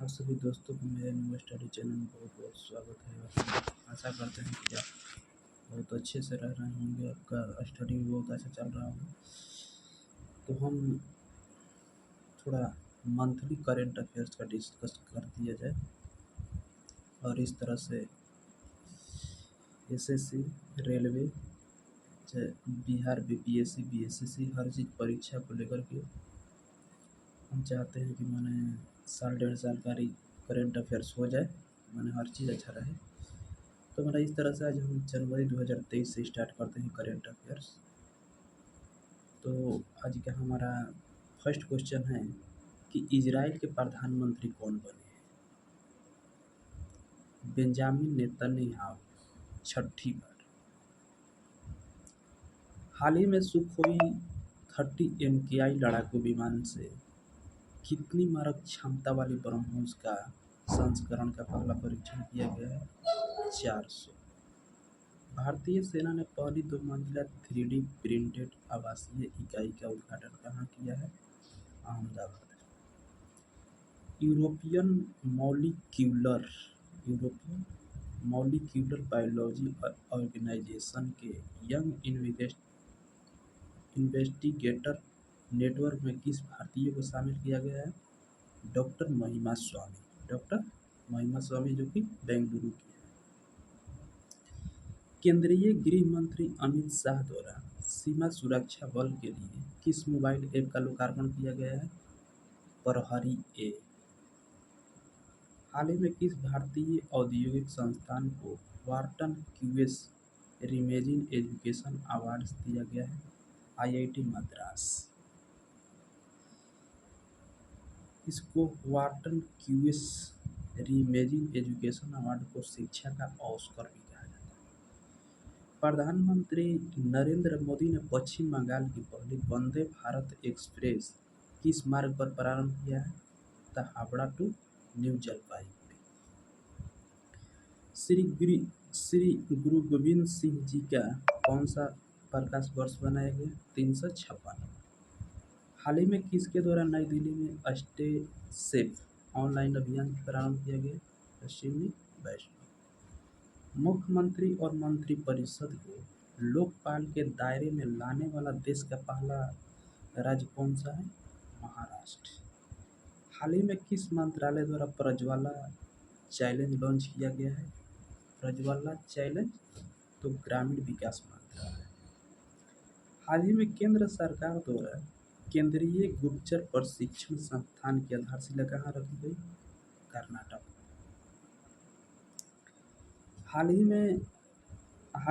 आप सभी दोस्तों को मेरे न्यू स्टडी चैनल में बहुत बहुत स्वागत है। और आशा करते हैं कि आप बहुत अच्छे से रह रहे होंगे, आपका स्टडी भी बहुत अच्छा चल रहा होगा। तो हम थोड़ा मंथली करेंट अफेयर्स का डिस्कस कर दिया जाए और इस तरह से एसएससी, रेलवे, चाहे बिहार बीपीएससी, बीएसएससी हर चीज़ परीक्षा को लेकर के हम चाहते हैं कि माने साल डेढ़ साल का करेंट अफेयर्स हो जाए, माने हर चीज़ अच्छा रहे। तो मेरा इस तरह से आज हम जनवरी 2023 से स्टार्ट करते हैं करेंट अफेयर्स। तो आज का हमारा फर्स्ट क्वेश्चन है कि इजराइल के प्रधानमंत्री कौन बने हैं? बेंजामिन नेतन्याहू, छठी बार। हाल ही में सुखोई 30 MKI लड़ाकू विमान से कितनी मारक क्षमता वाली ब्रह्मोस का संस्करण का पहला परीक्षण किया गया है? 400। भारतीय सेना ने पहली 2 मंजिला 3D प्रिंटेड आवासीय इकाई का उद्घाटन कहाँ किया है? Ahmedabad. European molecular biology organisation के यंग इन्वेस्टिगेटर नेटवर्क में किस भारतीय को शामिल किया गया है? डॉक्टर महिमा स्वामी, जो कि बेंगलुरु की है। केंद्रीय गृह मंत्री अमित शाह द्वारा सीमा सुरक्षा बल के लिए किस मोबाइल ऐप का लोकार्पण किया गया है? प्रहरी ऐप। हाल ही में किस भारतीय औद्योगिक संस्थान को वार्टन क्यूएस रीमेजिंग एजुकेशन अवार्ड दिया गया है? IIT मद्रास। इसको वार्टन क्यूएस रीमेजिंग एजुकेशन अवार्ड को शिक्षा का ऑस्कर भी कहा जाता है। प्रधानमंत्री नरेंद्र मोदी ने पश्चिम बंगाल की पहली वंदे भारत एक्सप्रेस किस मार्ग पर प्रारंभ किया है? The Howrah to New Jalpaiguri. Shri Guru Gobind Singh ji का कौन सा प्रकाश वर्ष मनाया गया? 356। हाल ही में किसके द्वारा नई दिल्ली में स्टे सेफ ऑनलाइन अभियान प्रारंभ किया गया? अश्विनी वैष्णव। मुख्यमंत्री और मंत्रिपरिषद को लोकपाल के दायरे में लाने वाला देश का पहला राज्य कौन सा है? महाराष्ट्र। हाल ही में किस मंत्रालय द्वारा प्रज्वाला चैलेंज लॉन्च किया गया है? प्रज्वाला चैलेंज तो ग्रामीण विकास मंत्रालय। हाल ही में केंद्र सरकार द्वारा केंद्रीय गुप्तचर प्रशिक्षण संस्थान की आधारशिला कहाँ रखी गई? कर्नाटक। हाल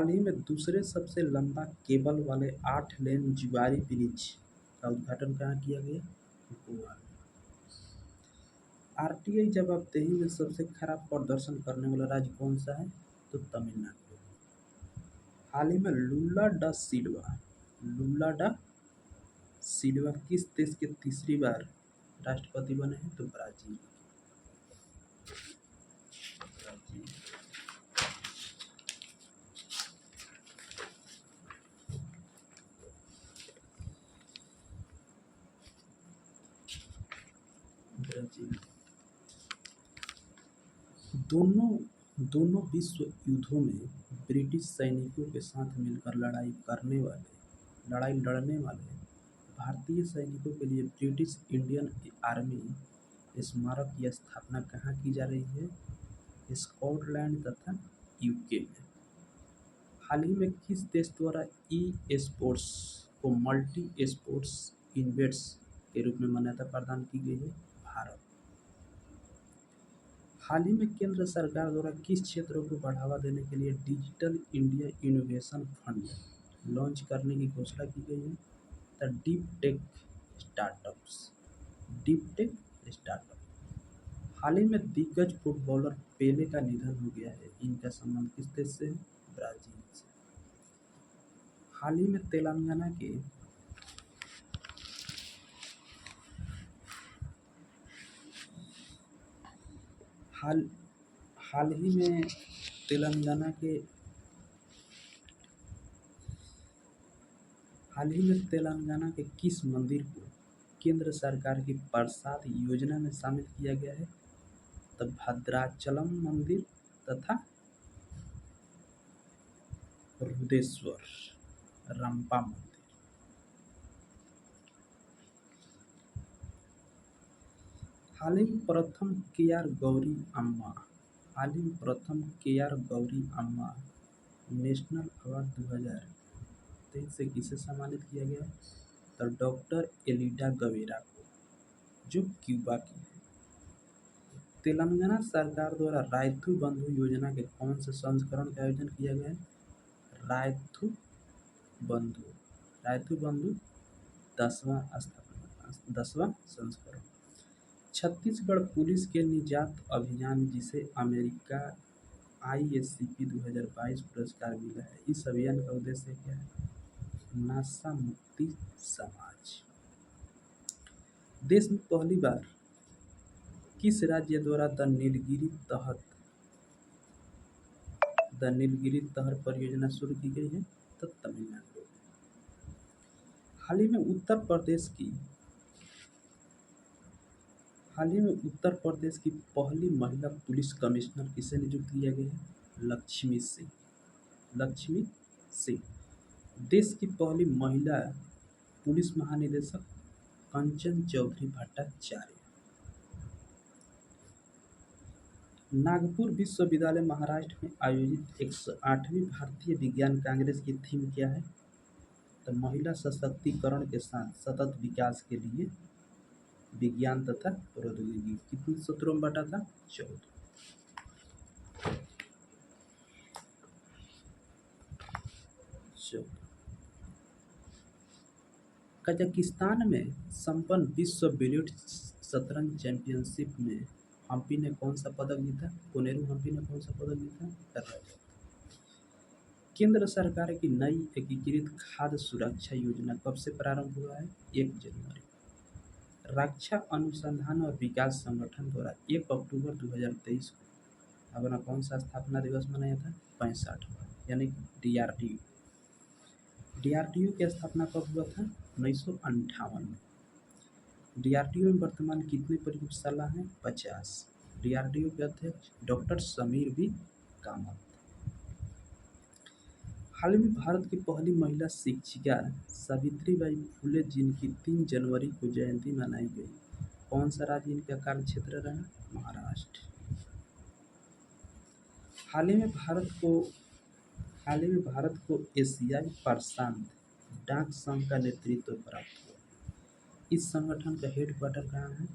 ही में दूसरे सबसे लंबा केबल वाले 8 लेन जुआरी ब्रिज का उद्घाटन कहाँ किया गया? गोवा में। RTI जवाबदेही में सबसे खराब प्रदर्शन करने वाला राज्य कौन सा है? तो तमिलनाडु। हाल ही में लुला डा सिल्वा किस देश के तीसरी बार राष्ट्रपति बने हैं? तो ब्राजील। दोनों विश्व युद्धों में ब्रिटिश सैनिकों के साथ मिलकर लड़ाई लड़ने वाले भारतीय सैनिकों के लिए ब्रिटिश इंडियन आर्मी स्मारक की स्थापना कहाँ की जा रही है? स्कॉटलैंड तथा यूके में। हाल ही में किस देश द्वारा ई स्पोर्ट्स को मल्टी स्पोर्ट्स इवेंट्स के रूप में मान्यता प्रदान की गई है? भारत। हाल ही में केंद्र सरकार द्वारा किस क्षेत्रों को बढ़ावा देने के लिए digital India innovation fund launch करने की घोषणा की गई है? The deep tech startup. हाल ही में दिग्गज फुटबॉलर पेले का निधन हो गया है। इनका संबंध किस देश से है? ब्राजील से। हाल ही में तेलंगाना के हाल ही में तेलंगाना के किस मंदिर को केंद्र सरकार की प्रसाद योजना में शामिल किया गया है? तो भद्राचलम मंदिर तथा रुद्रेश्वर रंपा मंदिर। हाल ही में प्रथम के आर गौरी अम्मा हाल ही में प्रथम के आर गौरी अम्मा नेशनल अवार्ड 2023 से किसे सम्मानित किया गया? तो डॉक्टर एलिडा गवेरा को, जो क्यूबा की है। तेलंगाना सरकार द्वारा रायथू बंधु योजना के कौन से संस्करण का आयोजन किया गया है? रायथू बंधु रायथू बंधु 10वां संस्करण। छत्तीसगढ़ पुलिस के निजात अभियान, जिसे अमेरिका IACP 2022 पुरस्कार मिला है, इस अभियान का उद्देश्य क्या है? नशा मुक्ति समाज। देश में पहली बार किस राज्य द्वारा द नीलगिरी तहर परियोजना शुरू की गई है? तो तमिलनाडु। हाल ही में उत्तर प्रदेश की पहली महिला पुलिस कमिश्नर किसे नियुक्त किया गया है? लक्ष्मी सिंह। देश की पहली महिला पुलिस महानिदेशक कंचन चौधरी भट्टाचार्य। नागपुर विश्वविद्यालय महाराष्ट्र में आयोजित 108वीं भारतीय विज्ञान कांग्रेस की थीम क्या है? तो महिला सशक्तिकरण के साथ सतत विकास के लिए विज्ञान तथा प्रौद्योगिकी। कितने सूत्रों में बटा था? 14। कजाकिस्तान में संपन्न विश्व बिलियर्ड शतरंज चैंपियनशिप में हम्पी ने कौन सा पदक जीता? कोनेरू हम्पी ने कौन सा पदक जीता? रजत। केंद्र सरकार की नई एकीकृत खाद्य सुरक्षा योजना कब से प्रारंभ हुआ है? 1 जनवरी। रक्षा अनुसंधान और विकास संगठन द्वारा 1 अक्टूबर 2023 को अपना कौन सा स्थापना दिवस मनाया था? 65वां, यानी DRDO। DRDO की स्थापना कब हुआ था? 1958 में। DRDO में वर्तमान कितने प्रयोगशाला हैं? 50। DRDO के अध्यक्ष डॉक्टर समीर बी कामत। हाल में भारत की पहली महिला शिक्षिका सावित्रीबाई फुले, जिनकी 3 जनवरी को जयंती मनाई गई, कौन सा राज्य इनका कार्य क्षेत्र रहा? महाराष्ट्र। हाल ही में भारत को एशियाई प्रशांत डाक संघ का नेतृत्व प्राप्त हुआ। इस संगठन का हेडक्वार्टर कहाँ है?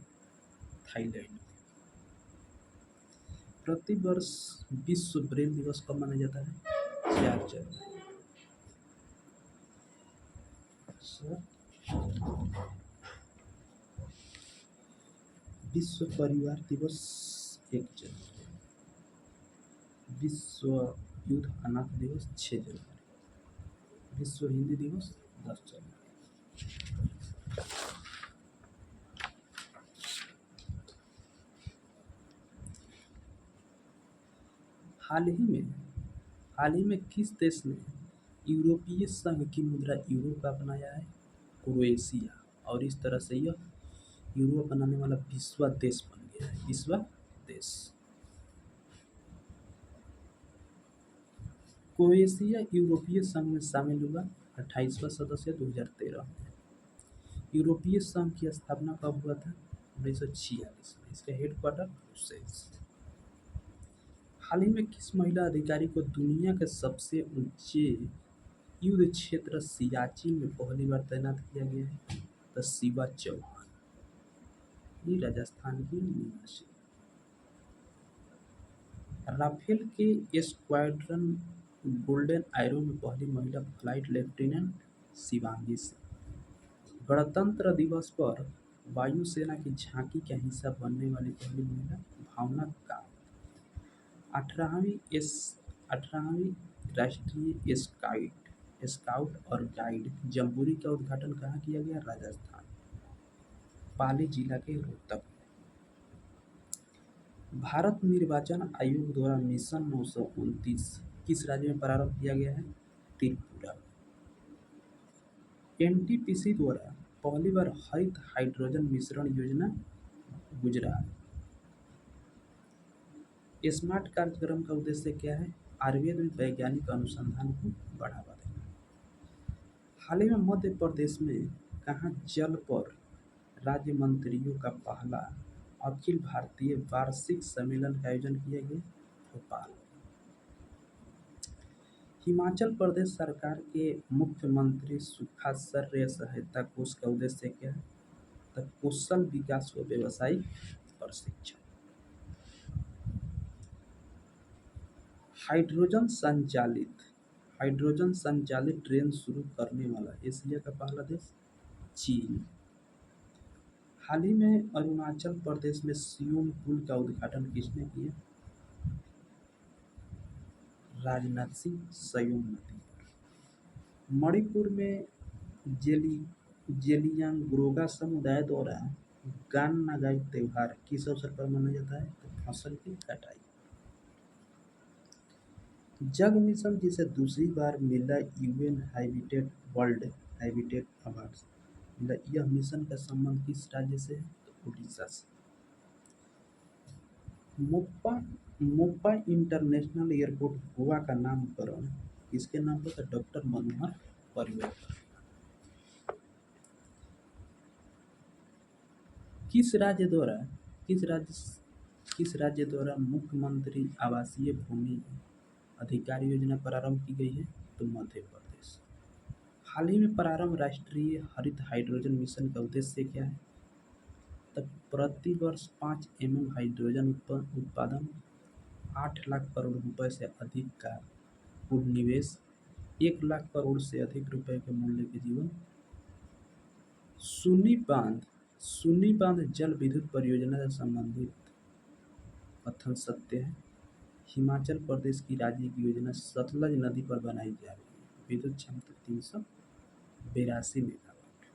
थाईलैंड। प्रतिवर्ष विश्व ब्रेल दिवस कब मनाया जाता है? 4 जनवरी। विश्व परिवार दिवस 1 जनवरी। विश्व युद्ध अनाथ दिवस 6 जनवरी। विश्व हिंदी दिवस 10 जनवरी। हाल ही में किस देश ने यूरोपीय संघ की मुद्रा यूरो का अपनाया है? क्रोएशिया। और इस तरह से यह यूरो बनाने वाला 20वां देश बन गया है। 20वां देश। क्रोएशिया यूरोपीय संघ में शामिल हुआ 28वां सदस्य 2013 में। यूरोपीय संघ की स्थापना कब हुआ था? 1946 में। इसका हेडक्वार्टर ब्रुसेल्स। हाल ही में किस महिला अधिकारी को दुनिया के सबसे ऊंचे युद्ध क्षेत्र सियाचिन में पहली बार तैनात किया गया है? तो शिवा चौहान, ये राजस्थान की निवासी। राफेल के स्क्वाड्रन गोल्डन एरो में पहली महिला फ्लाइट लेफ्टिनेंट शिवांगी सिंह। गणतंत्र दिवस पर वायुसेना की झांकी का हिस्सा बनने वाली पहली महिला भावना कांत। 18वीं राष्ट्रीय स्काउट और गाइड जम्बूरी का उद्घाटन कहाँ किया गया? राजस्थान, पाली जिला के रोहतक में। भारत निर्वाचन आयोग द्वारा मिशन 929 किस राज्य में प्रारंभ किया गया है? त्रिपुरा। NTPC द्वारा पहली बार हरित हाइड्रोजन मिश्रण योजना गुजरात। स्मार्ट कार्यक्रम का उद्देश्य क्या है? आयुर्वेद में वैज्ञानिक अनुसंधान को बढ़ावा देना। हाल ही में मध्य प्रदेश में कहाँ जल पर राज्य मंत्रियों का पहला अखिल भारतीय वार्षिक सम्मेलन का आयोजन किया गया? भोपाल। हिमाचल प्रदेश सरकार के मुख्यमंत्री सूखा सर्य सहायता कोष का उद्देश्य क्या है? तो कौशल विकास व व्यवसायिक प्रशिक्षण। हाइड्रोजन संचालित हाइड्रोजन संचालित ट्रेन शुरू करने वाला एशिया का पहला देश? चीन। हाल ही में अरुणाचल प्रदेश में सियोम पुल का उद्घाटन किसने किया? राजनाथ सिंह। सयोम नदी पर। मणिपुर में जेलियांगरोंगा समुदाय द्वारा गान नागाई त्योहार किस अवसर पर मनाया जाता है? तो फसल की कटाई। जग मिशन जिसे दूसरी बार मिला UN habitat world habitat award मिला, यह मिशन का संबंध किस राज्य से है? तो उड़ीसा से। मोप्पा मोप्पा इंटरनेशनल एयरपोर्ट गोवा का नामकरण किसके नाम पर? डॉक्टर मनोहर पर्रिकर। किस राज्य द्वारा किस राज्य किस राज्य द्वारा मुख्यमंत्री आवासीय भूमि अधिकार योजना प्रारंभ की गई है? तो मध्य प्रदेश। हाल ही में प्रारंभ राष्ट्रीय हरित हाइड्रोजन मिशन का उद्देश्य क्या है? तब प्रति वर्ष 5 हाइड्रोजन उत्पादन, 8 लाख करोड़ रुपए से अधिक का कुल निवेश, 1 लाख करोड़ से अधिक रुपए के मूल्य के जीवन। सुन्नी बांध जल विद्युत परियोजना से संबंधित कथन सत्य है। हिमाचल प्रदेश की राज्य की योजना सतलज नदी पर बनाई जा रही है। विद्युत क्षमता 382 मेगावाट।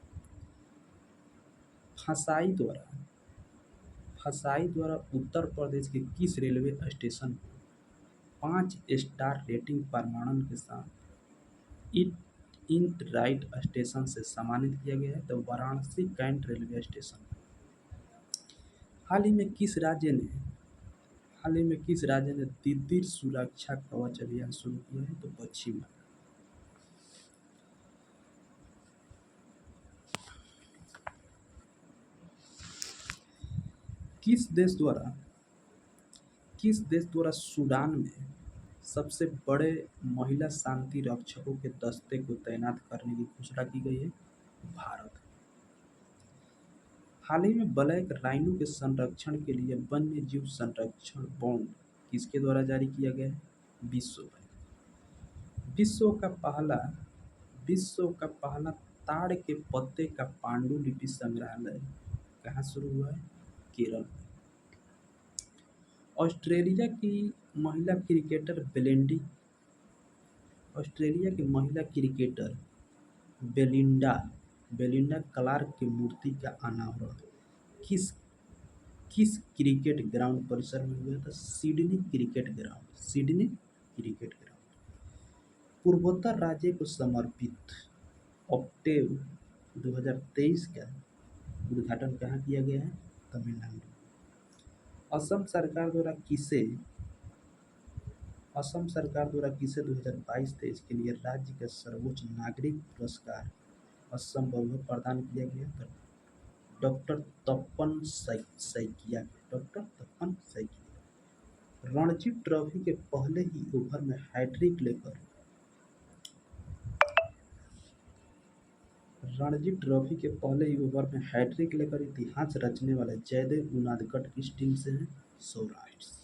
फसाई द्वारा उत्तर प्रदेश के किस रेलवे स्टेशन को 5 स्टार रेटिंग प्रमाणन के साथ इंट राइट स्टेशन से सम्मानित किया गया है? तो वाराणसी कैंट रेलवे स्टेशन। हाल ही में किस राज्य ने तिब्बत सुरक्षा कवच अभियान शुरू किया है? तो पश्चिम बंगाल। किस देश द्वारा सूडान में सबसे बड़े महिला शांति रक्षकों के दस्ते को तैनात करने की घोषणा की गई है? भारत। हाल ही में ब्लैक राइनो के संरक्षण के लिए वन्य जीव संरक्षण बॉन्ड किसके द्वारा जारी किया गया है? विश्व बैंक। विश्व का पहला ताड़ के पत्ते का पांडुलिपि संग्रहालय कहाँ शुरू हुआ है? केरल में। ऑस्ट्रेलिया की महिला क्रिकेटर बेलिंडा क्लार्क की मूर्ति का अनावरण किस किस क्रिकेट ग्राउंड परिसर में हुआ था? Sydney cricket ground. पूर्वोत्तर राज्य को समर्पित ऑक्टेव 2023 का उद्घाटन कहाँ किया गया है? तमिलनाडु। असम सरकार द्वारा किसे 2022-23 के लिए राज्य का सर्वोच्च नागरिक पुरस्कार असम वैभव प्रदान किया गया? डॉक्टर तपन सैकिया। रणजी ट्रॉफी के पहले ही ओवर में हैट्रिक लेकर इतिहास रचने वाले जयदेव उनादकट किस टीम से हैं? सौराष्ट्र।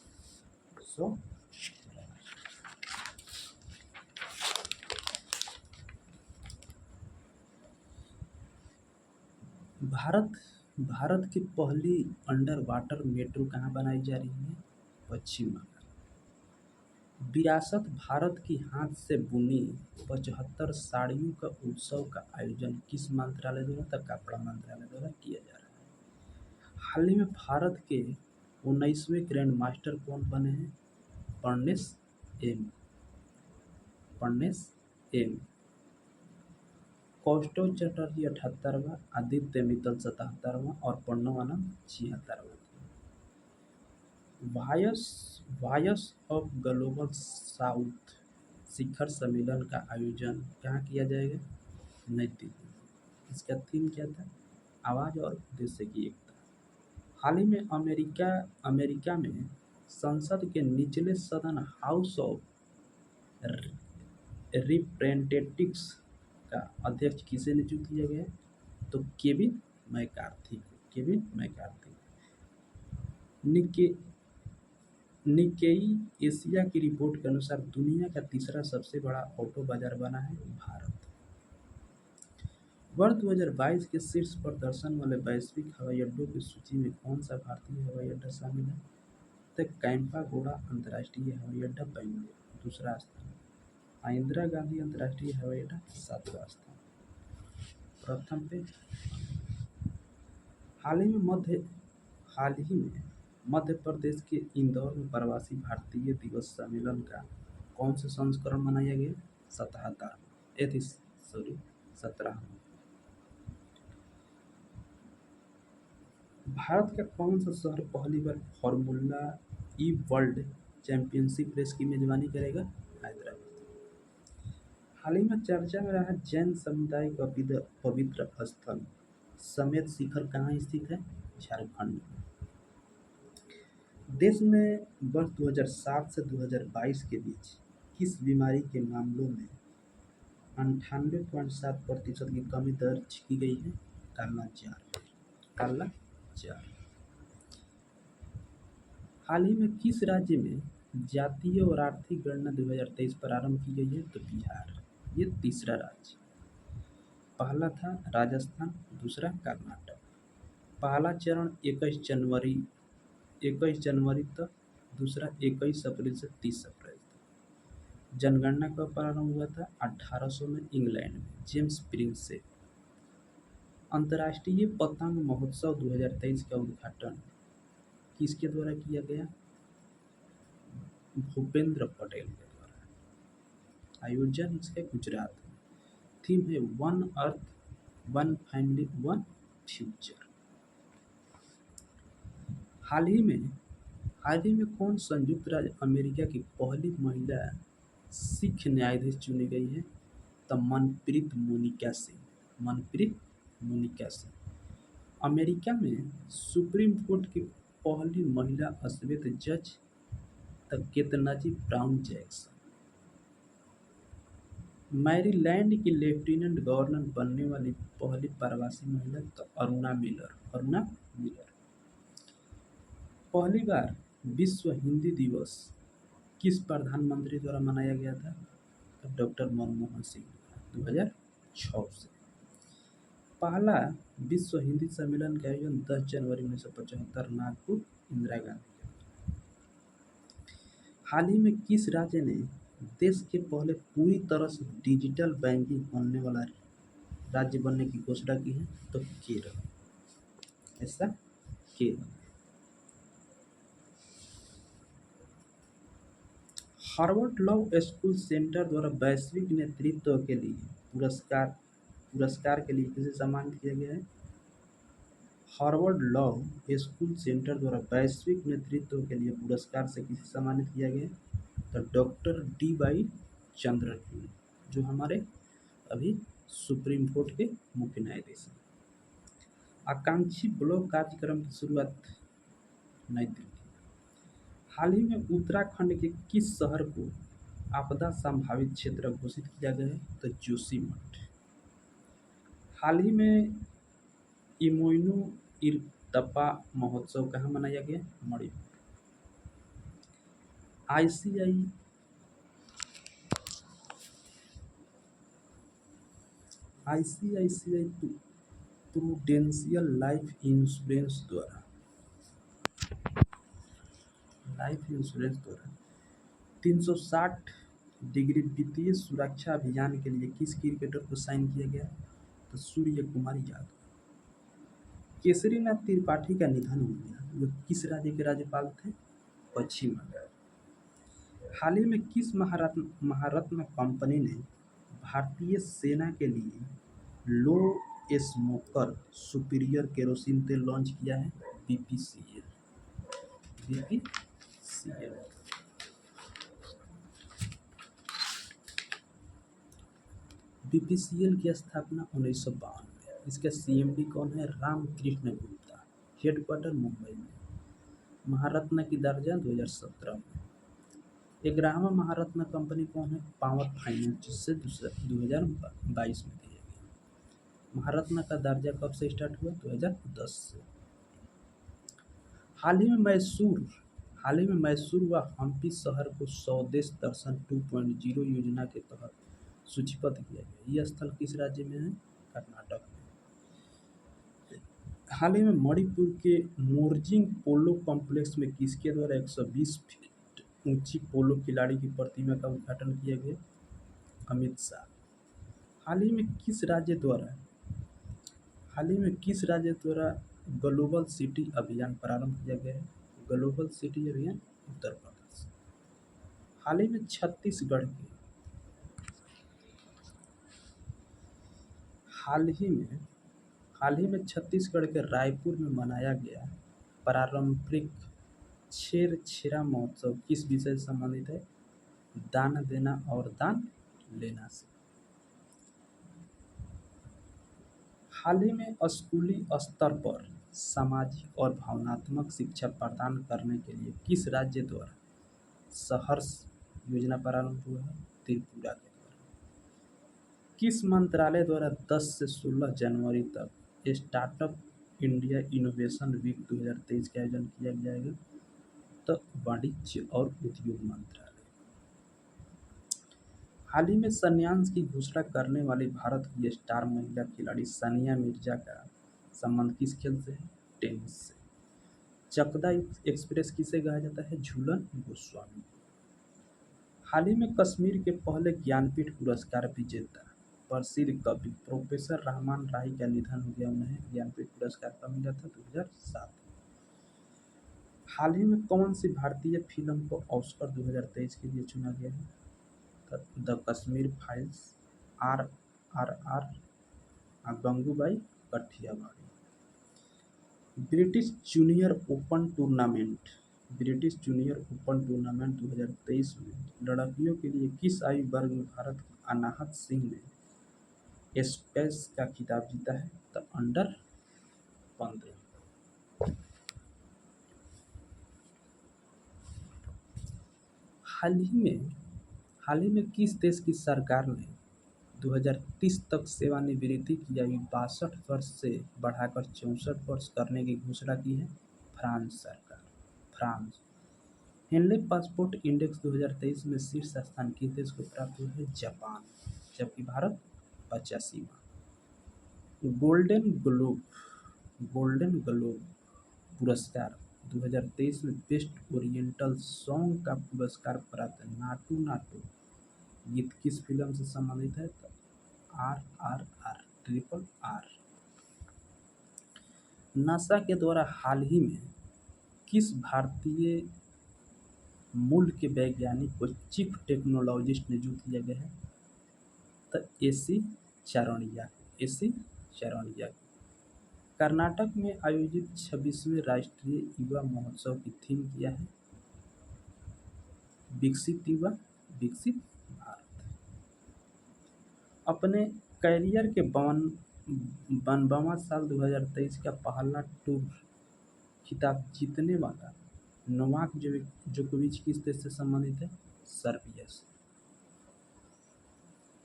भारत की पहली अंडर वाटर मेट्रो कहाँ बनाई जा रही है? पश्चिम बंगाल। विरासत भारत की हाथ से बुनी 75 साड़ियों का उत्सव का आयोजन किस मंत्रालय द्वारा? तो कपड़ा मंत्रालय द्वारा किया जा रहा है। हाल ही में भारत के 19वें ग्रैंड मास्टर कौन बने हैं? पर्नेस एम। कौस्तुभ चटर्जी 78वां, आदित्य मित्तल 77वां और प्रणव आनंद 76वां। वॉयस ऑफ ग्लोबल साउथ शिखर सम्मेलन का आयोजन कहाँ किया जाएगा? नई दिल्ली में। इसका थीम क्या था? आवाज़ और उद्देश्य की एकता। हाल ही में अमेरिका में संसद के निचले सदन हाउस ऑफ रिप्रेजेंटेटिव्स का अध्यक्ष किसे नियुक्त किया गया है? तो केविन मैकार्थी। निके निक्केई एशिया की रिपोर्ट के अनुसार दुनिया का तीसरा सबसे बड़ा ऑटो बाजार बना है भारत। वर्ष 2022 के शीर्ष प्रदर्शन वाले वैश्विक हवाई अड्डों की सूची में कौन सा भारतीय हवाई अड्डा शामिल है? तो कैंपागोड़ा अंतर्राष्ट्रीय हवाई अड्डा बेंगलुरु दूसरा स्थान, इंदिरा गांधी अंतर्राष्ट्रीय हवाई अड्डा सातवां स्थान। प्रथम पे हाल ही में मध्य प्रदेश के इंदौर में प्रवासी भारतीय दिवस सम्मेलन का कौन सा संस्करण मनाया गया? 17वां। भारत का कौन सा शहर पहली बार फार्मूला ई वर्ल्ड चैंपियनशिप रेस की मेजबानी करेगा? हैदराबाद। हाल ही में चर्चा में रहा जैन समुदाय का पवित्र स्थल समेत शिखर कहाँ स्थित है? झारखंड में। देश में वर्ष 2007 से 2022 के बीच किस बीमारी के मामलों में 98.7% की कमी दर्ज की गई है? काला जार। हाल ही में किस राज्य में जातीय और आर्थिक गणना 2023 प्रारंभ की गई है? तो बिहार। ये तीसरा राज्य। पहला था राजस्थान, दूसरा कर्नाटक। पहला चरण 21 जनवरी तक, दूसरा 21 अप्रैल से 30 अप्रैल तक। जनगणना कब प्रारंभ हुआ था? 1800 में इंग्लैंड में जेम्स प्रिंस से। अंतर्राष्ट्रीय पतंग महोत्सव 2023 का उद्घाटन किसके द्वारा किया गया? भूपेंद्र पटेल के द्वारा। आयोजन इसका गुजरात में। थीम है one earth one family one future. हाल ही में कौन संयुक्त राज्य अमेरिका की पहली महिला सिख न्यायाधीश चुनी गई है? तो मनप्रीत मोनिका सिंह। अमेरिका में सुप्रीम कोर्ट की पहली महिला श्वेत जज the Ketanji brown Jackson. Maryland की लेफ्टिनेंट गवर्नर बनने वाली पहली प्रवासी महिला तो अरुणा मिलर। पहली बार विश्व हिंदी दिवस किस प्रधानमंत्री द्वारा मनाया गया था? तो डॉक्टर मनमोहन सिंह 2006 से। पहला विश्व हिंदी सम्मेलन का आयोजन 10 जनवरी 1975 नागपुर इंदिरा गांधी। हाल ही में किस राज्य ने देश के पहले पूरी तरह से डिजिटल बैंकिंग बनने वाला राज्य बनने की घोषणा की है? तो केरल। ऐसा Kerala. Harvard law school centre द्वारा वैश्विक नेतृत्व के लिए पुरस्कार के लिए किसे सम्मानित किया गया है? हार्वर्ड लॉ स्कूल सेंटर द्वारा वैश्विक नेतृत्व के लिए पुरस्कार से किसे सम्मानित किया गया है? तो डॉक्टर D.Y. चंद्रचूड़, जो हमारे अभी सुप्रीम कोर्ट के मुख्य न्यायाधीश हैं। आकांक्षी ब्लॉक कार्यक्रम की शुरुआत नई दिल्ली। हाल ही में उत्तराखंड के किस शहर को आपदा संभावित क्षेत्र घोषित किया गया है? तो जोशीमठ। हाल ही में इमोइनु इरतपा महोत्सव कहाँ मनाया गया? Manipur. ICICI prudential life insurance द्वारा 360 डिग्री वित्तीय सुरक्षा अभियान के लिए किस क्रिकेटर को साइन किया गया? तो सूर्य कुमार यादव। केसरीनाथ त्रिपाठी का निधन हो गया। वो किस राज्य के राज्यपाल थे? पश्चिम बंगाल। हाल ही में किस महारत्न कंपनी ने भारतीय सेना के लिए लो स्मोकर सुपीरियर केरोसिन तेल लॉन्च किया है? BPCL। बीपीसीएल की स्थापना 1952 में। इसका सीएमडी कौन है? रामकृष्ण गुप्ता। हेडक्वार्टर मुंबई में। महारत्न की दर्जा 2017 में। 11वां महारत्न कंपनी कौन है? पावर फाइनेंस, जिससे 2022 में दी गई। महारत्न का दर्जा कब से स्टार्ट हुआ? 2010 से। हाल ही में मैसूर व हम्पी शहर को स्वदेश दर्शन 2.0 योजना के तहत सूचीबद्ध किया गया। यह स्थल किस राज्य में है? कर्नाटक में। हाल ही में मणिपुर के मोरजिंग पोलो कॉम्प्लेक्स में किसके द्वारा 120 फीट ऊंची पोलो खिलाड़ी की प्रतिमा का उद्घाटन किया गया? अमित शाह। हाल ही में किस राज्य द्वारा ग्लोबल सिटी अभियान प्रारंभ किया गया है? ग्लोबल सिटी अभियान उत्तर प्रदेश। हाल ही में छत्तीसगढ़ के रायपुर में मनाया गया पारंपरिक छेरछेरा महोत्सव किस विषय से संबंधित है? दान देना और दान लेना से। हाल ही में स्कूली स्तर पर सामाजिक और भावनात्मक शिक्षा प्रदान करने के लिए किस राज्य द्वारा सहर्ष योजना प्रारंभ हुआ है? त्रिपुरा के द्वारा। किस मंत्रालय द्वारा 10 से 16 जनवरी तक स्टार्टअप इंडिया इनोवेशन वीक 2023 का आयोजन किया जाएगा? तो वाणिज्य और उद्योग मंत्रालय। हाल ही में संन्यास की घोषणा करने वाली भारत की स्टार महिला खिलाड़ी सानिया मिर्जा का संबंध किस खेल से है? टेनिस से। चकदा एक्सप्रेस किसे कहा जाता है? झूलन गोस्वामी। हाल ही में कश्मीर के पहले ज्ञानपीठ पुरस्कार विजेता प्रसिद्ध कवि प्रोफेसर रहमान राही का निधन हो गया। उन्हें ज्ञानपीठ पुरस्कार कब मिला था? 2007। हाल ही में कौन सी भारतीय फिल्म को ऑस्कर 2023 के लिए चुना गया है? The Kashmir files, RRR, Gangubai Kathiawadi. British junior open tournament 2023 में लड़कियों के लिए किस आयु वर्ग में भारत की अनाहत सिंह ने स्पेस का खिताब जीता है? तो अंडर 15। हाल ही में किस देश की सरकार ने 2030 तक सेवानिवृत्ति की आयु 62 वर्ष से बढ़ाकर 64 वर्ष करने की घोषणा की है? फ्रांस। हेनले पासपोर्ट इंडेक्स 2023 में शीर्ष स्थान किस देश को प्राप्त हुआ है? जापान। जबकि भारत 85वां। गोल्डन ग्लोब पुरस्कार 2023 में बेस्ट ओरिएंटल सॉन्ग का पुरस्कार प्राप्त नाटू नाटू गीत किस फिल्म से संबंधित है? तो RRR। नासा के द्वारा हाल ही में किस भारतीय मूल के वैज्ञानिक को चीफ टेक्नोलॉजिस्ट नियुक्त किया गया है? तो AC चारणिया। कर्नाटक में आयोजित 26वें राष्ट्रीय युवा महोत्सव की थीम क्या है? विकसित युवा, विकसित भारत। अपने कैरियर के 52वां साल 2023 का पहला टूर खिताब जीतने वाला नोवाक जोकोविच किस देश से संबंधित है? सर्बिया से।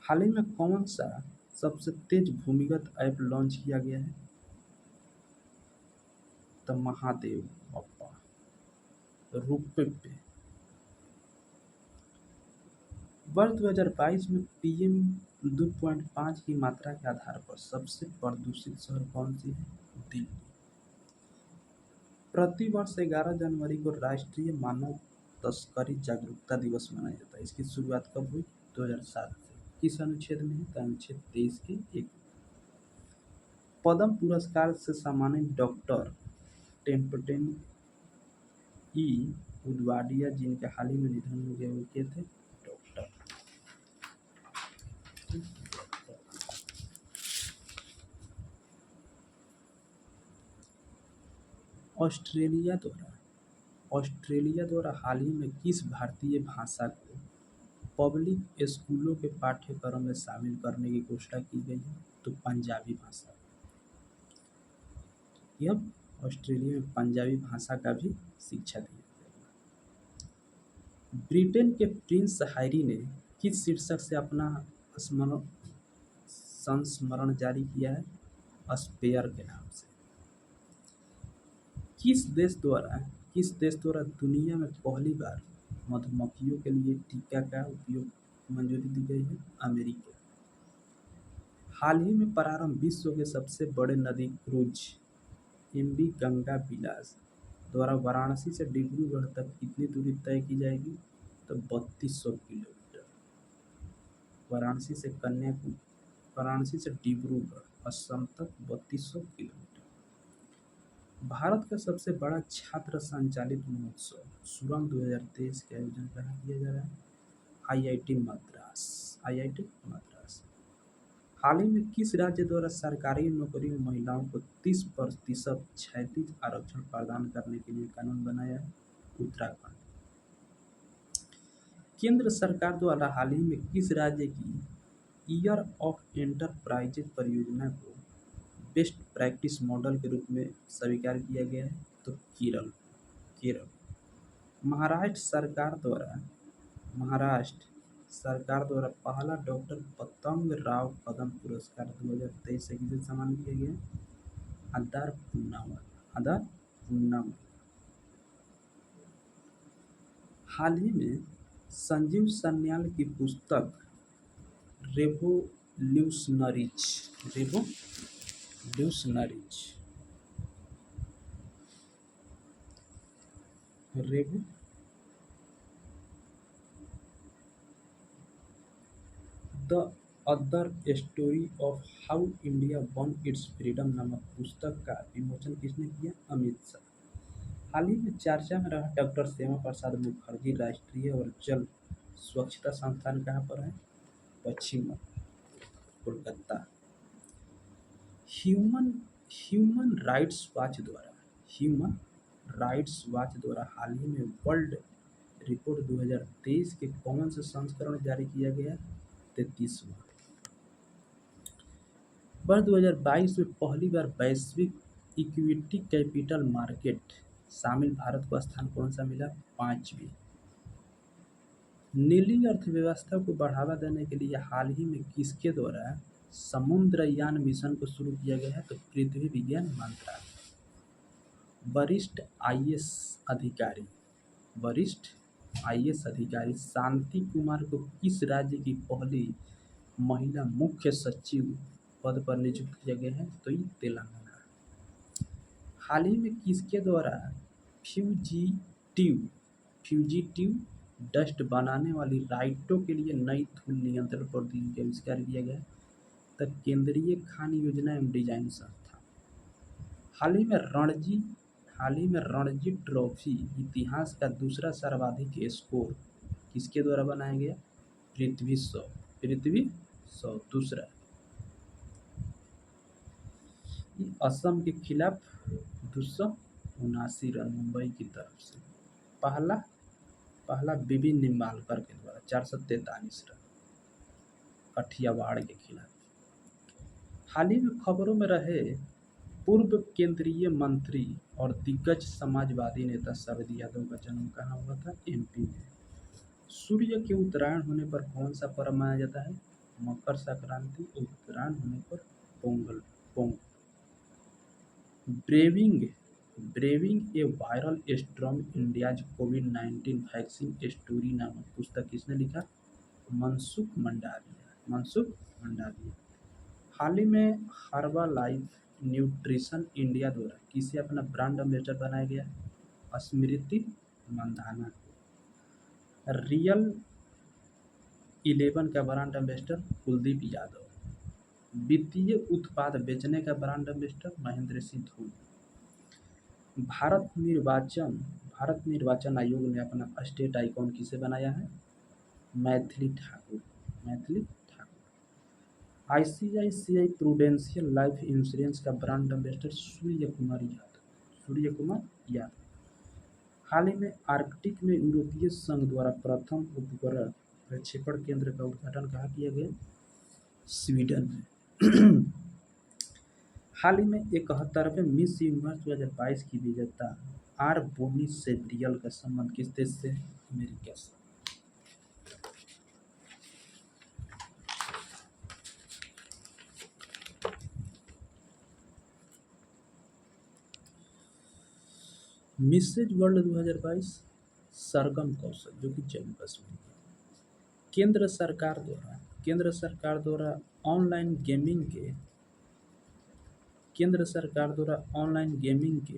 हाल ही में कौन सा सबसे तेज भूमिगत ऐप लॉन्च किया गया है? तो महादेव पप्पा रुपए पे। वर्ष 2022 में PM 2.5 की मात्रा के आधार पर सबसे प्रदूषित शहर कौन सी है? दिल्ली। प्रतिवर्ष 11 जनवरी को राष्ट्रीय मानव तस्करी जागरूकता दिवस मनाया जाता है। इसकी शुरुआत कब हुई? 2007 से। किस अनुच्छेद में है? तो अनुच्छेद 23 के 1। पद्म पुरस्कार से सम्मानित डॉक्टर टेम्पटेन उदवाडिया जिनके हाल ही में निधन हो गया, वो क्या थे? डॉक्टर। ऑस्ट्रेलिया द्वारा हाल ही में किस भारतीय भाषा को पब्लिक स्कूलों के पाठ्यक्रम में शामिल करने की घोषणा की गई है? तो पंजाबी भाषा। यह ऑस्ट्रेलिया में पंजाबी भाषा का भी शिक्षा दी जाएगी। ब्रिटेन के प्रिंस हैरी ने किस शीर्षक से अपना स्मरण संस्मरण जारी किया है? स्पेयर के नाम से। किस देश द्वारा किस देश द्वारा दुनिया में पहली बार मधुमक्खियों के लिए टीका का उपयोग मंजूरी दी गई है? अमेरिका। हाल ही में प्रारंभ विश्व के सबसे बड़े नदी क्रूज एमवी गंगा विलास द्वारा वाराणसी से डिब्रूगढ़ तक कितनी दूरी तय की जाएगी? तो 3200 किलोमीटर। वाराणसी से डिब्रूगढ़ असम तक 3200 किलोमीटर। भारत का सबसे बड़ा छात्र संचालित महोत्सव सुरंग 2023 का आयोजन कहाँ किया जा रहा है? आईआईटी मद्रास। हाल ही में किस राज्य द्वारा सरकारी नौकरी में महिलाओं को 30% क्षैतिज आरक्षण प्रदान करने के लिए कानून बनाया है? उत्तराखंड। केंद्र सरकार द्वारा हाल ही में किस राज्य की ईयर ऑफ एंटरप्राइजेज परियोजना को बेस्ट प्रैक्टिस मॉडल के रूप में स्वीकार किया गया है? तो केरल। महाराष्ट्र सरकार द्वारा पहला डॉक्टर पतंग राव कदम पुरस्कार 2023 से किसे सम्मानित किया गया? आधार पूर्णावत। हाल ही में संजीव सान्याल की पुस्तक revolutionaries the other story of how India one it's freedom नामक पुस्तक का विमोचन किसने किया? अमित शाह। हाल ही में चर्चा में रहा डॉक्टर श्यामा प्रसाद मुखर्जी राष्ट्रीय और जल स्वच्छता संस्थान कहाँ पर है? पश्चिम कोलकाता। ह्यूमन राइट्स वाच द्वारा हाल ही में वर्ल्ड रिपोर्ट 2023 के कौन से संस्करण जारी किया गया? 33वां। वर्ष 2022 में पहली बार वैश्विक इक्विटी कैपिटल मार्केट शामिल भारत को स्थान कौन सा मिला? 5वीं। नीली अर्थव्यवस्था को बढ़ावा देने के लिए हाल ही में किसके द्वारा समुद्रयान मिशन को शुरू किया गया है? तो पृथ्वी विज्ञान मंत्रालय। वरिष्ठ आईएएस अधिकारी शांति कुमार को किस राज्य की पहली महिला मुख्य सचिव पद पर नियुक्त किया गया है? तो ये तेलंगाना। हाल ही में किसके द्वारा फ्यूजिटिव डस्ट बनाने वाली राइटों के लिए नई धूल नियंत्रण प्रौद्योगिकी का आविष्कार किया गया? तब केंद्रीय खान योजना एवं डिजाइन संस्थान। हाल ही में रणजी ट्रॉफी इतिहास का दूसरा सर्वाधिक स्कोर किसके द्वारा बनाया गया? पृथ्वी शॉ दूसरा। असम के खिलाफ 279 रन मुंबई की तरफ से। पहला बीबी निम्बालकर के द्वारा 443 रन कठियावाड़ के खिलाफ। हाल ही में खबरों में रहे पूर्व केंद्रीय मंत्री और दिग्गज समाजवादी नेता शरद यादव का जन्म कहाँ हुआ था? एमपी में। सूर्य के उत्तरायण होने पर कौन सा पर्व मनाया जाता है? मकर संक्रांति। उत्तरायण होने पर पोंगल। ब्रेविंग ए वायरल स्टॉर्म इंडियाज कोविड-19 वैक्सीन स्टोरी नामक पुस्तक किसने लिखा? मनसुख मंडाविया। हाल ही में हर्बालाइफ न्यूट्रिशन इंडिया द्वारा किसे अपना ब्रांड एम्बेसडर बनाया गया? स्मृति मंदाना। रियल 11 का ब्रांड एम्बेसडर कुलदीप यादव। वित्तीय उत्पाद बेचने का ब्रांड एम्बेसडर महेंद्र सिंह धोनी। भारत निर्वाचन आयोग ने अपना स्टेट आइकॉन किसे बनाया है? Maithili Thakur. ICICI prudential life insurance का ब्रांड एम्बेसडर सूर्य कुमार यादव। हाल ही में आर्कटिक में यूरोपीय संघ द्वारा प्रथम उपग्रह प्रक्षेपण केंद्र का उद्घाटन कहाँ किया गया? स्वीडन में। हाल ही में 71वें मिस यूनिवर्स 2022 की विजेता आर बोनी सेब्रियल का संबंध किस देश से है? अमेरिका से। मिसेज वर्ल्ड 2022 सरगम कौशल जो कि जम्मू कश्मीर की। केंद्र सरकार द्वारा ऑनलाइन गेमिंग के केंद्र सरकार द्वारा ऑनलाइन गेमिंग के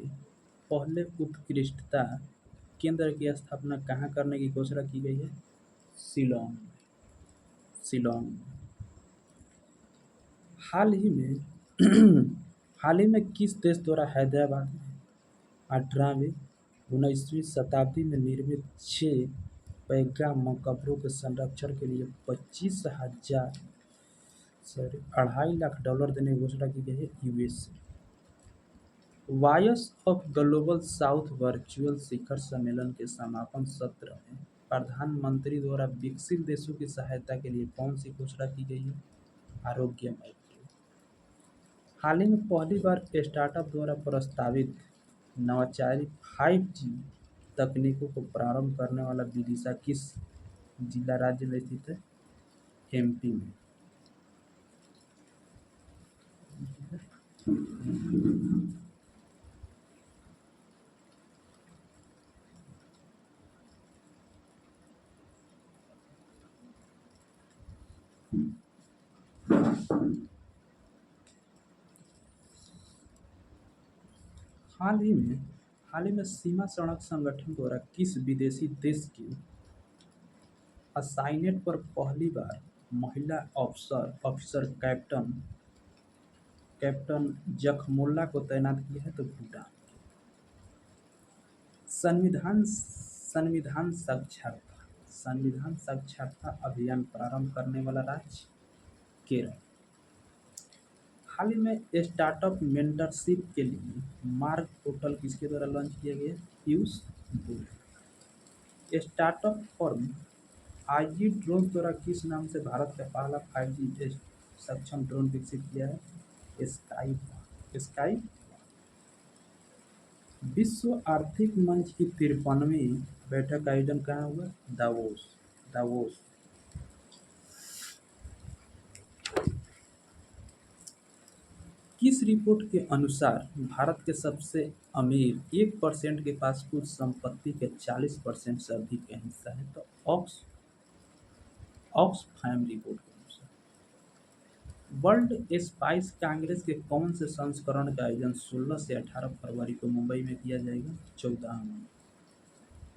पहले उत्कृष्टता केंद्र की स्थापना कहाँ करने की घोषणा की गई है? शिलोंग में। शिलोंग में। हाल ही में हाल ही में किस देश द्वारा हैदराबाद में 18वीं 19वीं शताब्दी में निर्मित 6 पैगा मकबरों के संरक्षण के लिए 2.5 लाख डॉलर देने की घोषणा की गई है? US. Voice of global south virtual शिखर सम्मेलन के समापन सत्र में प्रधानमंत्री द्वारा विकसित देशों की सहायता के लिए कौन सी घोषणा की गई है? आरोग्य मैत्री। हाल ही में पहली बार स्टार्टअप द्वारा प्रस्तावित नवाचारी 5G तकनीकों को प्रारंभ करने वाला विदिशा किस जिला राज्य में स्थित है? एमपी में। हाल ही में सीमा सड़क संगठन द्वारा किस विदेशी देश की असाइनेट पर पहली बार महिला ऑफिसर कैप्टन जखमुल्ला को तैनात किया है? तो भूटान। संविधान साक्षरता अभियान प्रारंभ करने वाला राज्य? केरल। हाल ही में स्टार्टअप मेंटरशिप के लिए मार्ग पोर्टल किसके द्वारा लॉन्च किया गया? Piyush Goyal. Startup firm IG drone द्वारा किस नाम से भारत का पहला 5G सक्षम ड्रोन विकसित किया है? स्काई। विश्व आर्थिक मंच की 53वीं बैठक का आयोजन कहाँ हुआ? दावोस। किस रिपोर्ट के अनुसार भारत के सबसे अमीर 1% के पास कुल संपत्ति के 40% से अधिक का हिस्सा है? तो ऑक्सफैम रिपोर्ट के अनुसार। वर्ल्ड स्पाइस कांग्रेस के कौन से संस्करण का आयोजन 16 से 18 फरवरी को मुंबई में किया जाएगा? 14 में।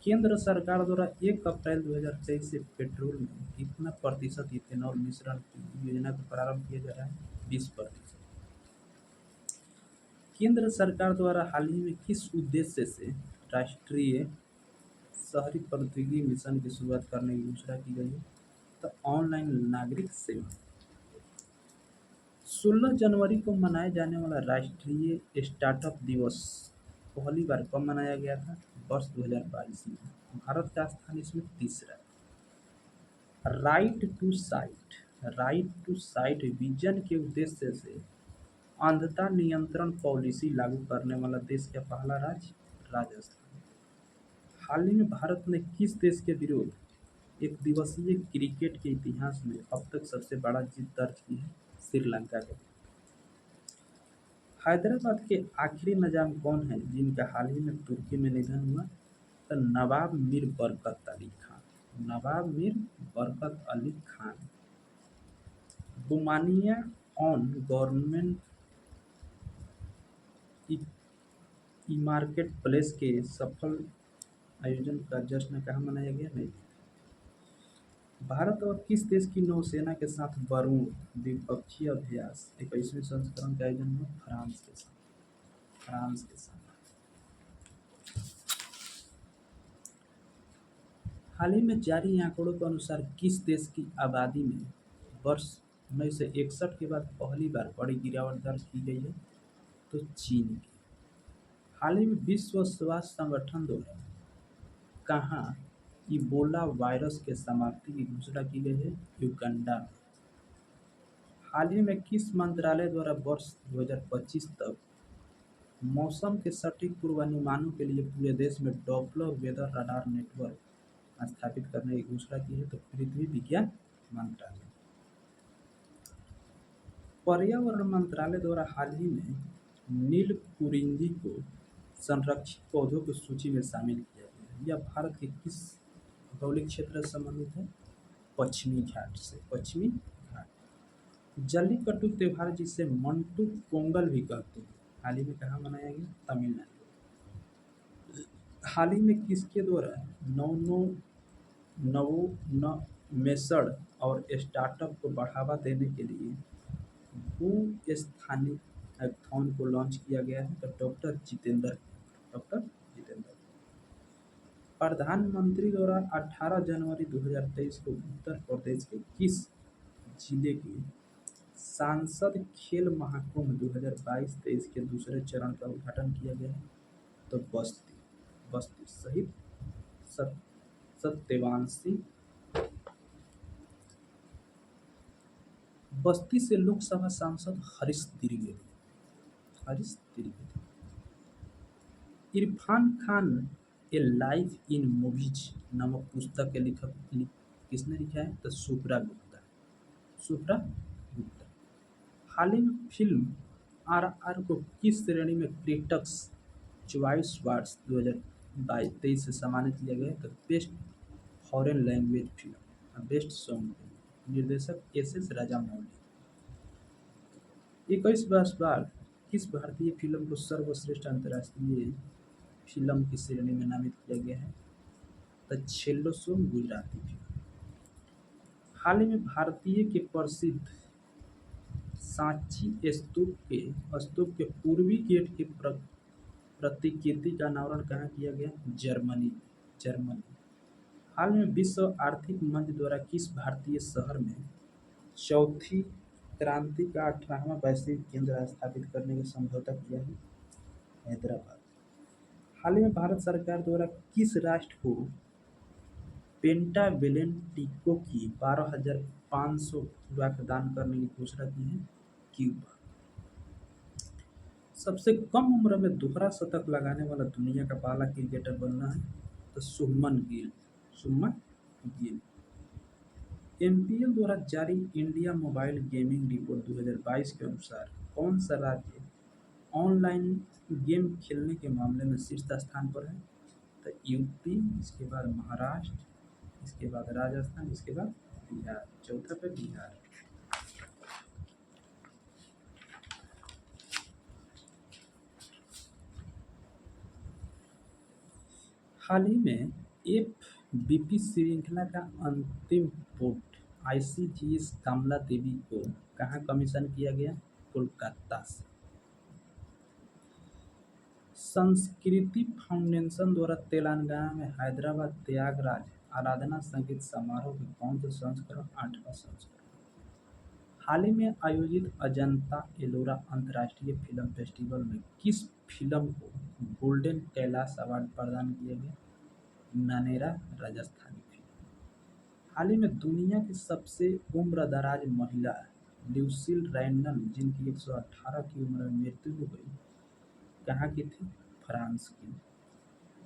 केंद्र सरकार द्वारा 1 अप्रैल 2023 से पेट्रोल में कितना प्रतिशत इथेनॉल मिश्रण की योजना का प्रारंभ किया जा रहा है? 20%। केंद्र सरकार द्वारा हाल ही में किस उद्देश्य से राष्ट्रीय शहरी प्रौद्योगिकी मिशन की शुरुआत करने की घोषणा की गई है? तो ऑनलाइन नागरिक सेवा। 16 जनवरी को मनाए जाने वाला राष्ट्रीय स्टार्टअप दिवस पहली बार कब मनाया गया था? वर्ष 2022 में। भारत का स्थान इसमें तीसरा है। राइट टू साइट विजन के उद्देश्य से अंधता नियंत्रण पॉलिसी लागू करने वाला देश का पहला राज्य? राजस्थान। हाल ही में भारत ने किस देश के विरुद्ध एक दिवसीय क्रिकेट के इतिहास में अब तक सबसे बड़ा जीत दर्ज की है? श्रीलंका के। हैदराबाद के आखिरी निजाम कौन है जिनका हाल ही में तुर्की में निधन हुआ? तो नवाब मीर बरकत अली खान। बुमानिया on government e market place के सफल आयोजन का जश्न कहाँ मनाया गया? नहीं। भारत और किस देश की नौसेना के साथ वरुण द्विपक्षीय अभ्यास 21वें संस्करण का आयोजन हुआ? फ्रांस के साथ। हाल ही में जारी आंकड़ों के अनुसार किस देश की आबादी में वर्ष 1961 के बाद पहली बार बड़ी गिरावट दर्ज की गई है? तो चीन की। हाल ही में विश्व स्वास्थ्य संगठन द्वारा कहाँ इबोला वायरस के समाप्ति की घोषणा की गई है युगांडा में। हाल ही में किस मंत्रालय द्वारा वर्ष 2025 तक मौसम के सटीक पूर्वानुमानों के लिए पूरे देश में डॉप्लर वेदर रडार नेटवर्क स्थापित करने की घोषणा की है? तो पृथ्वी विज्ञान मंत्रालय। पर्यावरण मंत्रालय द्वारा हाल ही में नीलकुरिंगी को संरक्षित पौधों की सूची में शामिल किया गया है। यह भारत के किस भौगोलिक क्षेत्र से संबंधित है? पश्चिमी घाट से। पश्चिमी घाट। जल्लीकट्टू त्योहार जिसे मंटू पोंगल भी कहते हैं, हाल ही में कहाँ मनाया गया? तमिलनाडु। हाल ही में किसके द्वारा नवोन्मेषण और स्टार्टअप को बढ़ावा देने के लिए भू-स्थानिक हैकाथॉन को लॉन्च किया गया है? तो डॉक्टर जितेंद्र। प्रधानमंत्री द्वारा 18 जनवरी 2023 को उत्तर प्रदेश के किस जिले के सांसद खेल महाकुंभ 2022-23 के दूसरे चरण का उद्घाटन किया गया है? तो बस्ती शहीद सत्यवान सिंह। बस्ती से लोकसभा सांसद हरीश द्विवेदी। इरफान खान ए लाइफ इन मूवीज नामक पुस्तक के लेखक किसने लिखा है? तो शुभ्रा गुप्ता। हाल ही में फिल्म RRR को किस श्रेणी में क्रिटिक्स चॉइस अवार्ड्स 2022-23 से सम्मानित किया गया? तो best foreign language film, best song. निर्देशक SS राजामौली। 21 वर्ष बाद किस भारतीय फिल्म को सर्वश्रेष्ठ अंतर्राष्ट्रीय फिल्म की श्रेणी में नामित किया गया है? तो छेल्लो सोम गुजराती फिल्म। हाल ही में भारतीय के प्रसिद्ध सांची स्तूप के पूर्वी गेट की प्रतिकृति का अनावरण कहाँ किया गया? जर्मनी। हाल में विश्व आर्थिक मंच द्वारा किस भारतीय शहर में चौथी क्रांति का 18वां वैश्विक केंद्र स्थापित करने का समझौता किया है? हैदराबाद। हाल ही में भारत सरकार द्वारा किस राष्ट्र को पेंटावेलेंट टीकों की 12,500 खुराक दान करने की घोषणा की है? क्यूबा। सबसे कम उम्र में दोहरा शतक लगाने वाला दुनिया का पहला क्रिकेटर बनना है? तो शुभमन गिल। MPL द्वारा जारी इंडिया मोबाइल गेमिंग रिपोर्ट 2022 के अनुसार कौन सा राज्य ऑनलाइन गेम खेलने के मामले में शीर्ष स्थान पर है? तो यूपी, इसके बाद महाराष्ट्र, इसके बाद राजस्थान, इसके बाद बिहार। चौथा पे बिहार। हाल ही में FBP श्रृंखला का अंतिम पोर्ट ICGS कमला देवी को कहाँ कमीशन किया गया? कोलकाता से। संस्कृति फाउंडेशन द्वारा तेलंगाना में हैदराबाद त्यागराज आराधना संगीत समारोह के कौन से संस्करण? 8वां संस्करण। हाल ही में आयोजित अजंता एलोरा अंतर्राष्ट्रीय फिल्म फेस्टिवल में किस फिल्म को गोल्डन कैलाश अवार्ड प्रदान किया गया? नानेरा राजस्थानी फिल्म। हाल ही में दुनिया की सबसे उम्रदराज महिला ल्यूसील रैंडल, जिनकी 118 की उम्र में मृत्यु हो गई, कहाँ की थी? फ्रांस की।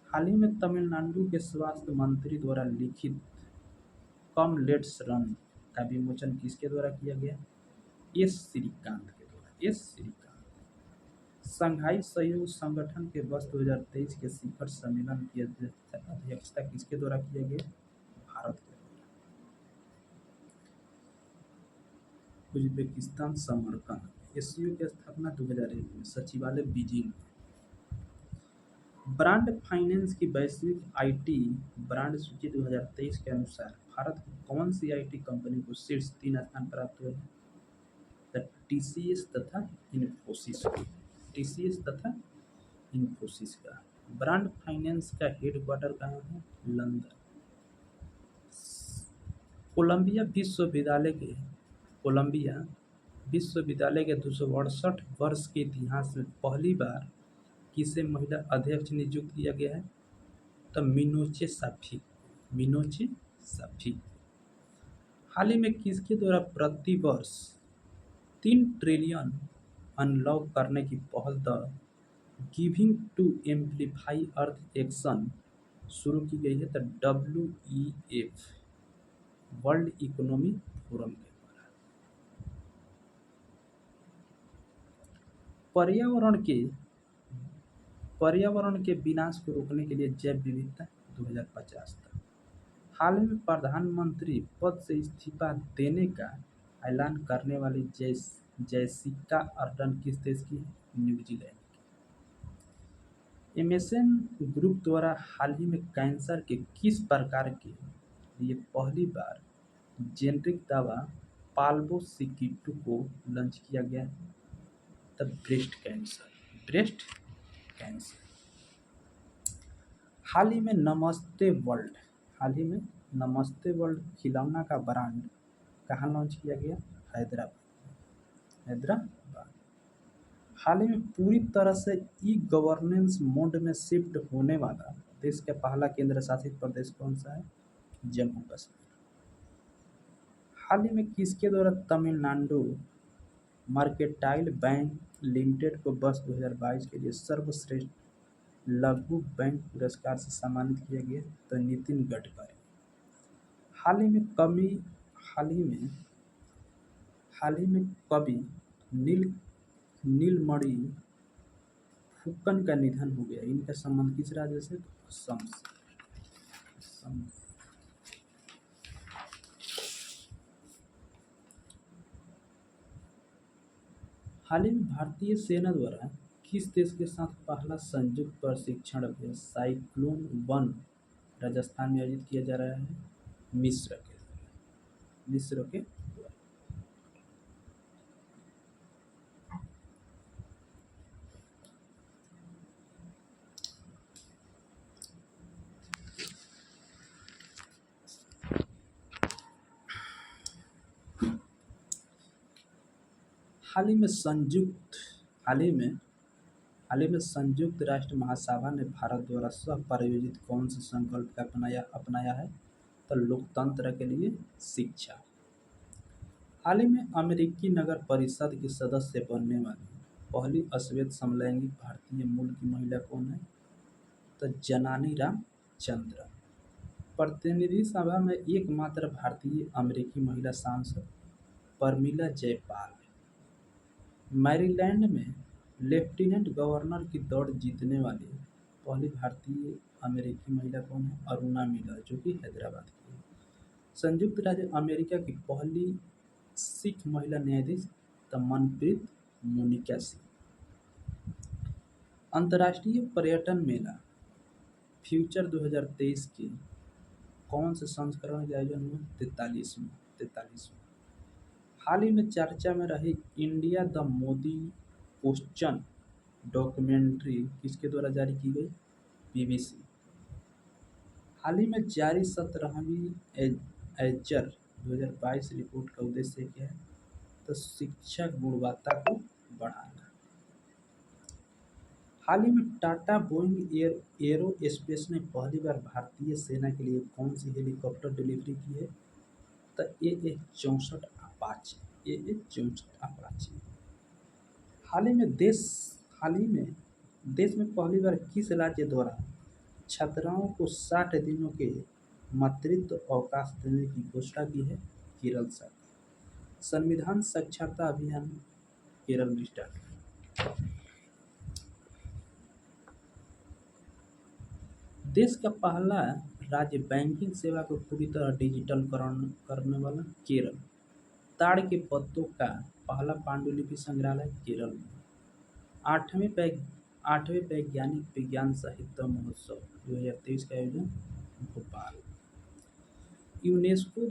हाल ही में तमिलनाडु के स्वास्थ्य मंत्री द्वारा लिखित कम लेट्स रन का विमोचन किसके द्वारा किया गया? एस श्रीकांत के द्वारा। संघाई सहयोग संगठन के वर्ष 2023 के शिखर सम्मेलन की अध्यक्षता किसके द्वारा किया गया? भारत के द्वारा। उज्बेकिस्तान समरकंद। SCO की स्थापना 2001 में। सचिवालय बीजिंग। ब्रांड फाइनेंस की वैश्विक IT ब्रांड सूची 2023 के अनुसार भारत की कौन सी IT कंपनी को शीर्ष 3 स्थान प्राप्त हुए हैं? TCS तथा इन्फोसिस का। ब्रांड फाइनेंस का हेडक्वार्टर कहाँ है? लंदन। कोलंबिया विश्वविद्यालय के 268 वर्ष के इतिहास में पहली बार किसे महिला अध्यक्ष नियुक्त किया गया है? तो मिनोचे साफी। मिनोचे सफी। हाल ही में किसके द्वारा प्रति वर्ष 3 ट्रिलियन अनलॉक करने की पहल the giving to amplify earth action शुरू की गई है? The WEF, world economic forum के द्वारा। पर्यावरण के पर्यावरण के विनाश को रोकने के लिए जैव विविधता 2050 तक। हाल ही में प्रधानमंत्री पद से इस्तीफा देने का ऐलान करने वाली जैसिका अर्डन किस देश की है? न्यूजीलैंड की। एमएसएन ग्रुप द्वारा हाल ही में कैंसर के किस प्रकार के लिए पहली बार जेनरिक दवा पाल्बोसिकिटू को लॉन्च किया गया है? The breast cancer. हाल ही में हाल ही में नमस्ते वर्ल्ड खिलौना का ब्रांड कहाँ लॉन्च किया गया? हैदराबाद। हाल ही में पूरी तरह से ई गवर्नेंस मोड में शिफ्ट होने वाला देश का पहला केंद्र शासित प्रदेश कौन सा है? जम्मू कश्मीर। हाल ही में किसके द्वारा तमिलनाडु मर्केंटाइल बैंक लिमिटेड को वर्ष 2022 के लिए सर्वश्रेष्ठ लघु बैंक पुरस्कार से सम्मानित किया गया? तो नितिन गडकरी। हाल ही में कवि हाल ही में कवि नीलमणि फुक्कन का निधन हो गया। इनका संबंध किस राज्य से? असम से। हाल ही में भारतीय सेना द्वारा किस देश के साथ पहला संयुक्त प्रशिक्षण अभ्यास साइक्लोन 1 राजस्थान में आयोजित किया जा रहा है? मिस्र के द्वारा। हाल ही में संयुक्त राष्ट्र महासभा ने भारत द्वारा सह प्रायोजित कौन से संकल्प का अपनाया है? तो लोकतंत्र के लिए शिक्षा। हाल ही में अमेरिकी नगर परिषद की सदस्य बनने वाली पहली श्वेत समलैंगिक भारतीय मूल की महिला कौन है? तो जनानी राम चंद्रन। प्रतिनिधि सभा में एकमात्र भारतीय अमेरिकी महिला सांसद प्रमिला जयपाल। मैरीलैंड में लेफ्टिनेंट गवर्नर की दौड़ जीतने वाली पहली भारतीय अमेरिकी महिला कौन है? अरुणा मिलर, जो कि हैदराबाद की है। संयुक्त राज्य अमेरिका की पहली सिख महिला न्यायाधीश तो मनप्रीत मोनिका सिंह। अंतर्राष्ट्रीय पर्यटन मेला फ्यूचर 2023 के कौन से संस्करण का आयोजन हुआ? 43वां। हाल ही में चर्चा में रही India the Modi question documentary किसके द्वारा जारी की गई? BBC। हाल ही में जारी 17वीं एजर 2022 रिपोर्ट का उद्देश्य क्या है? तो शिक्षा गुणवत्ता को बढ़ाना। हाल ही में टाटा बोइंग एरोस्पेस ने पहली बार भारतीय सेना के लिए कौन सी हेलीकॉप्टर डिलीवरी की है? तो AH-64 अपाचे। हाल ही में देश में पहली बार किस राज्य द्वारा छात्राओं को 60 दिनों के मातृत्व अवकाश देने की घोषणा की है? केरल सरकार। संविधान साक्षरता अभियान केरल में स्टार्ट। देश का पहला राज्य बैंकिंग सेवा को पूरी तरह डिजिटलकरण करने वाला केरल। ताड़ के पत्तों का पहला पांडुलिपि संग्रहालय केरल में। आठवें वैज्ञानिक विज्ञान साहित्य महोत्सव 2023 का आयोजन भोपाल। यूनेस्को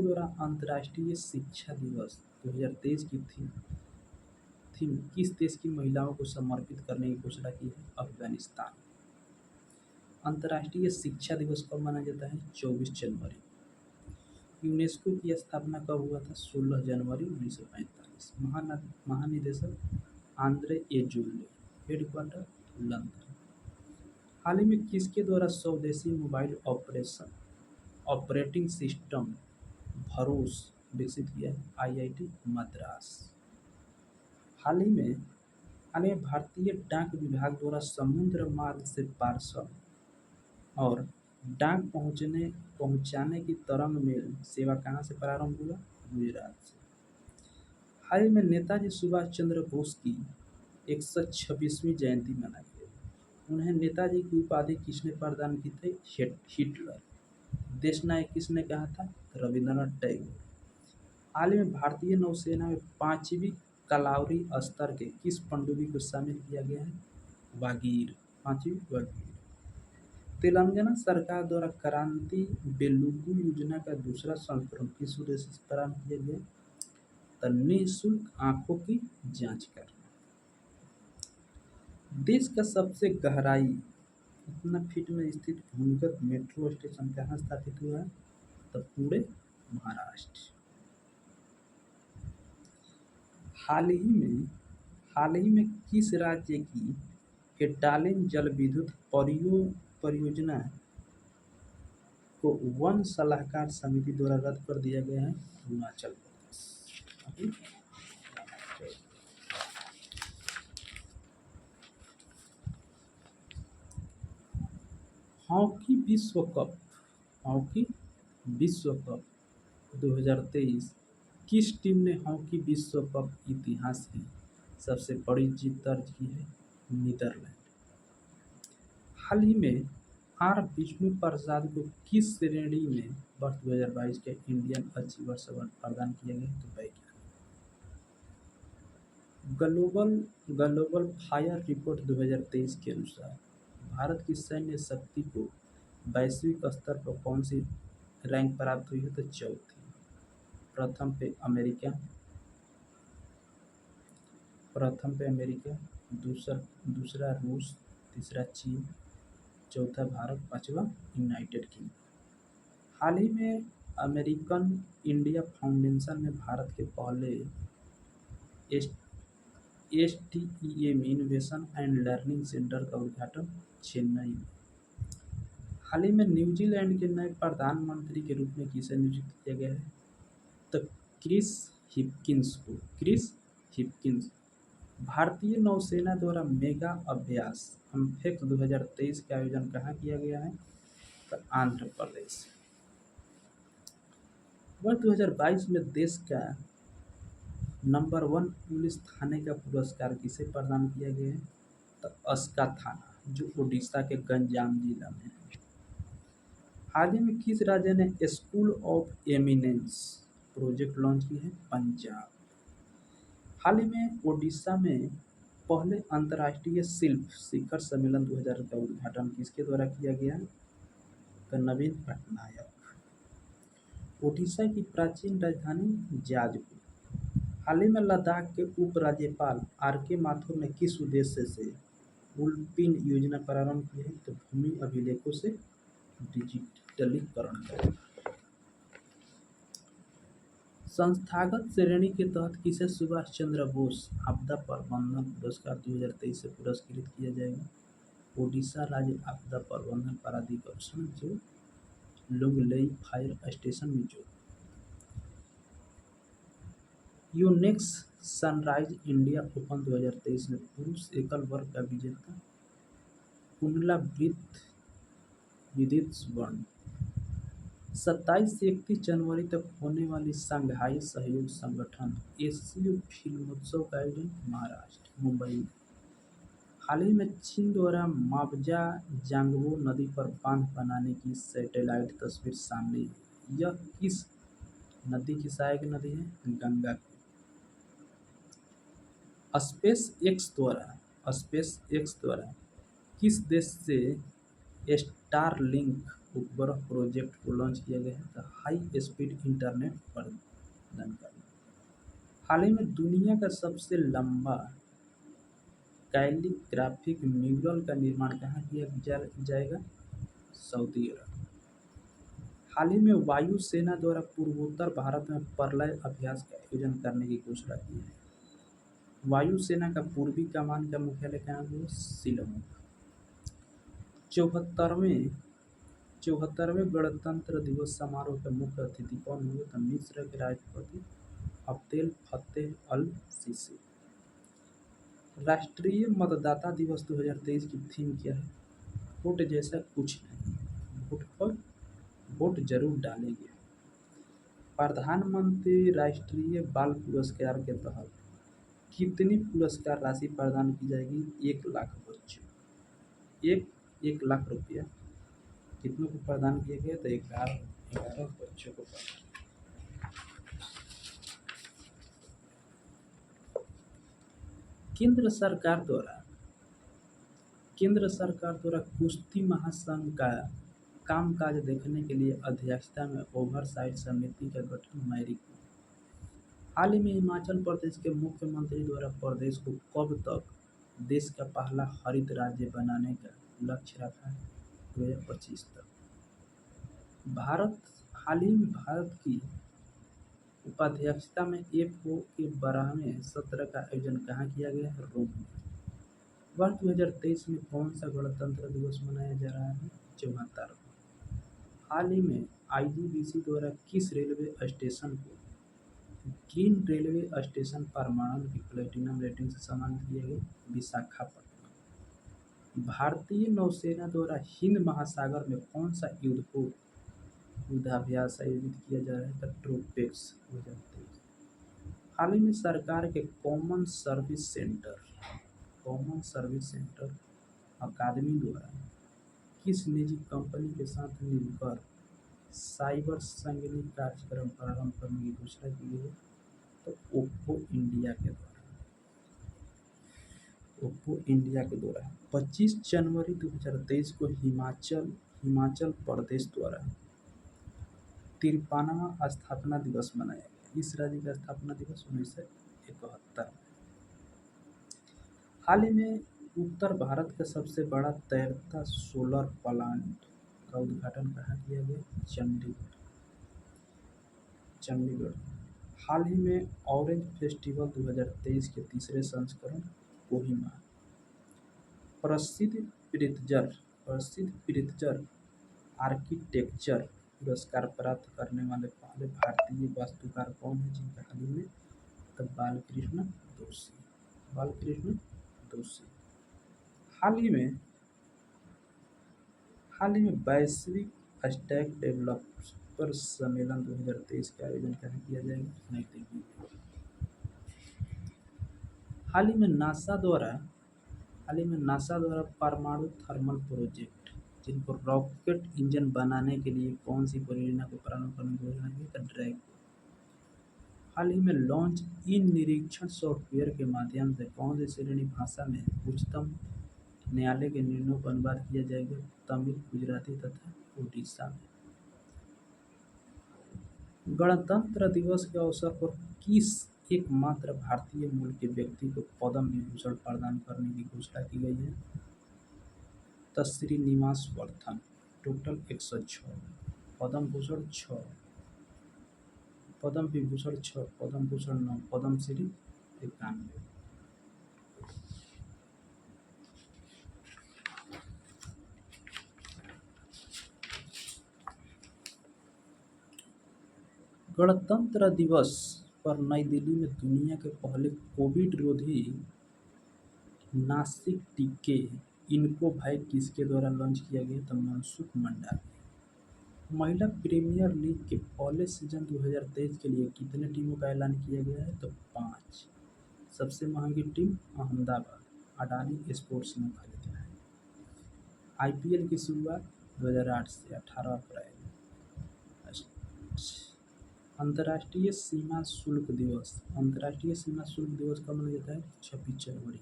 द्वारा अंतर्राष्ट्रीय शिक्षा दिवस 2023 की थीम किस देश की महिलाओं को समर्पित करने की घोषणा की है? अफगानिस्तान। अंतर्राष्ट्रीय शिक्षा दिवस कब मनाया जाता है? 24 जनवरी। यूनेस्को की स्थापना कब हुआ था? 16 जनवरी 1945। महानिदेशक आंद्रे एजुले। Headquarter London. हाल ही में किसके द्वारा स्वदेशी मोबाइल ऑपरेटिंग सिस्टम भरोस विकसित किया है? आईआईटी मद्रास। हाल ही में हाल ही में भारतीय डाक विभाग द्वारा समुद्र मार्ग से पार्सल और डाक पहुंचाने की तरंग मेल सेवा कहाँ से प्रारंभ हुआ? गुजरात से। हाल ही में नेताजी सुभाष चंद्र बोस की 126वीं जयंती मनाई गई। उन्हें नेताजी की उपाधि किसने प्रदान की थी? हिटलर। देश नायक किसने कहा था? रविंद्रनाथ टैगोर। हाल ही में भारतीय नौसेना में 5वीं कलावरी स्तर के किस पनडुब्बी को शामिल किया गया है? वागीर। 5वीं वागीर। तेलंगाना सरकार द्वारा क्रांति वेलुगु योजना का दूसरा संस्करण किस उद्देश्य से प्रारंभ किया गया? तो निःशुल्क आंखों की जांच करना। देश का सबसे गहराई कितना फीट में स्थित भूमिगत मेट्रो स्टेशन कहाँ स्थापित हुआ है? तो पुणे, महाराष्ट्र। हाल ही में किस राज्य की केटालिन जल विद्युत परियोजना को वन सलाहकार समिति द्वारा रद्द कर दिया गया है? अरुणाचल प्रदेश। हॉकी विश्व कप 2023 किस टीम ने हॉकी विश्व कप इतिहास की सबसे बड़ी जीत दर्ज की है? नीदरलैंड। हाल ही में आर विष्णु प्रसाद को किस श्रेणी में वर्ष 2022 के इंडियन अचीवर्स अवार्ड प्रदान किया गया? तो वैज्ञानिक। ग्लोबल फायर रिपोर्ट 2023 के अनुसार भारत की सैन्य शक्ति को वैश्विक स्तर पर कौन सी रैंक प्राप्त हुई है? तो चौथी। प्रथम पे अमेरिका, दूसरा रूस, तीसरा चीन, चौथा भारत, पांचवा यूनाइटेड किंगडम। हाल ही में अमेरिकन इंडिया फाउंडेशन ने भारत के पहले STEM innovation and learning centre का उद्घाटन चेन्नई में। हाल ही में न्यूजीलैंड के नए प्रधानमंत्री के रूप में किसे नियुक्त किया गया है? तो क्रिस हिपकिंस। भारतीय नौसेना द्वारा मेगा अभ्यास एम्फेक्स 2023 का आयोजन कहाँ किया गया है? तो आंध्र प्रदेश। वर्ष 2022 में देश का नंबर 1 पुलिस थाने का पुरस्कार किसे प्रदान किया गया है? तो अस्का थाना, जो उड़ीसा के गंजाम जिला में है। हाल ही में किस राज्य ने school of eminence project launch की है? पंजाब। हाल ही में ओडिशा में पहले अंतर्राष्ट्रीय शिल्प शिखर सम्मेलन 2000 का उद्घाटन किसके द्वारा किया गया? तो नवीन पटनायक। ओडिशा की प्राचीन राजधानी जाजपुर। हाल ही में लद्दाख के उपराज्यपाल RK माथुर ने किस उद्देश्य से उल्पिन योजना प्रारंभ की है? तो भूमि अभिलेखों से डिजिटलीकरण करें। संस्थागत श्रेणी के तहत किसे सुभाष चंद्र बोस आपदा प्रबंधन पुरस्कार 2023 से पुरस्कृत किया जाएगा? ओडिशा राज्य आपदा प्रबंधन प्राधिकरण जो लुंगलेई फायर स्टेशन में जो यूनेक्स सनराइज इंडिया ओपन 2023 में पुरुष एकल वर्ग का विजेता विदित स्वर्ण। 27 से 31 जनवरी तक होने वाली शंघाई सहयोग संगठन एशियो फिल्मोत्सव का आयोजन महाराष्ट्र मुंबई में। हाल ही में चीन द्वारा माबजा जांगबो नदी पर बांध बनाने की सैटेलाइट तस्वीर सामने आई। यह किस नदी की सहायक नदी है? गंगा की। स्पेस एक्स द्वारा किस देश से स्टारलिंक उपग्रह प्रोजेक्ट को लॉन्च किया गया है? तो हाई स्पीड इंटरनेट प्रदान करना। हाल ही में दुनिया का सबसे लंबा कैलिग्राफिक म्यूरल का निर्माण कहाँ किया जाएगा? सऊदी अरब। हाल ही में वायुसेना द्वारा पूर्वोत्तर भारत में प्रलय अभ्यास का आयोजन करने की घोषणा की है। वायुसेना का पूर्वी कमान का मुख्यालय कहाँ है? शिलांग। चौहत्तरवें चौहत्तरवें गणतंत्र दिवस समारोह के मुख्य अतिथि कौन हुए? तो मिस्र के राष्ट्रपति अब्देल फतेह अल सीसी। राष्ट्रीय मतदाता दिवस 2023 की थीम क्या है? वोट जैसा कुछ नहीं, वोट पर वोट जरूर डालेंगे। प्रधानमंत्री राष्ट्रीय बाल पुरस्कार के तहत कितनी पुरस्कार राशि प्रदान की जाएगी? 1 लाख बच्चों, एक लाख रुपया कितनों को प्रदान किए गए? तो 11 बच्चों को प्रदान। केंद्र सरकार द्वारा कुश्ती महासंघ का कामकाज देखने के लिए अध्यक्षता में ओवरसाइट समिति का गठन मैरी को। हाल ही में हिमाचल प्रदेश के मुख्यमंत्री द्वारा प्रदेश को कब तक देश का पहला हरित राज्य बनाने का लक्ष्य रखा है? 2025 तक। हाल ही में भारत की उपाध्यक्षता में FO के 12वें सत्र का आयोजन कहाँ किया गया है? रोम में। वर्ष 2023 में कौन सा गणतंत्र दिवस मनाया जा रहा है? 74। हाल ही में IGBC द्वारा किस रेलवे स्टेशन को ग्रीन रेलवे स्टेशन प्रमाणन की प्लेटिनम रेटिंग से सम्मानित किया गया? विशाखापट्टनम। भारतीय नौसेना द्वारा हिंद महासागर में कौन सा युद्धाभ्यास आयोजित किया जा रहा है? तो ट्रोपेक्स 2023। हाल ही में सरकार के कॉमन सर्विस सेंटर अकादमी द्वारा किस निजी कंपनी के साथ मिलकर साइबर संगिनी कार्यक्रम प्रारंभ करने की घोषणा की गई है? तो ओप्पो इंडिया के द्वारा 25 जनवरी 2023 को हिमाचल प्रदेश द्वारा 53वां स्थापना दिवस मनाया गया। इस राज्य का स्थापना दिवस 1971। हाल ही में उत्तर भारत का सबसे बड़ा तैरता सोलर प्लांट का उद्घाटन कहाँ किया गया? चंडीगढ़। हाल ही में ऑरेंज फेस्टिवल 2023 के तीसरे संस्करण कोहिमा। प्रसिद्ध प्रित्जर आर्किटेक्चर पुरस्कार प्राप्त करने वाले पहले भारतीय वास्तुकार कौन है? जिनका हाल ही में? तो बालकृष्ण दोषी। हाल ही में वैश्विक स्टैक डेवलपर सम्मेलन 2023 का आयोजन कहाँ किया जाएगा? नई दिल्ली में। हाल ही में नासा द्वारा परमाणु थर्मल प्रोजेक्ट जिनको रॉकेट इंजन बनाने के लिए कौन सी परियोजना को प्रारंभ करने की घोषणा की? तो ड्रैगन। हाल ही में लॉन्च इन निरीक्षण सॉफ्टवेयर के माध्यम से कौन सी श्रेणी भाषा में उच्चतम न्यायालय के निर्णयों का अनुवाद किया जाएगा? तमिल, गुजराती तथा उड़ीसा में। गणतंत्र दिवस के अवसर पर किस एकमात्र भारतीय मूल के व्यक्ति को पद्म विभूषण प्रदान करने की घोषणा की गई है? तो श्रीनिवास वर्धन। टोटल 106, पद्म भूषण 6, पद्म विभूषण 6, पद्म भूषण 9, पद्मश्री 91। गणतंत्र दिवस पर नई दिल्ली में दुनिया के पहले कोविड रोधी नासिक टीके इन्कोवैक्स किसके द्वारा लॉन्च किया गया? तो मनसुख मंडाविया। महिला प्रीमियर लीग के पहले सीजन 2023 के लिए कितने टीमों का ऐलान किया गया है? तो 5। सबसे महंगी टीम अहमदाबाद, अडानी स्पोर्ट्स ने खरीदा है। IPL की शुरुआत 2008 से 18 अप्रैल। अंतर्राष्ट्रीय सीमा शुल्क दिवस कब मनाया जाता है? 26 जनवरी।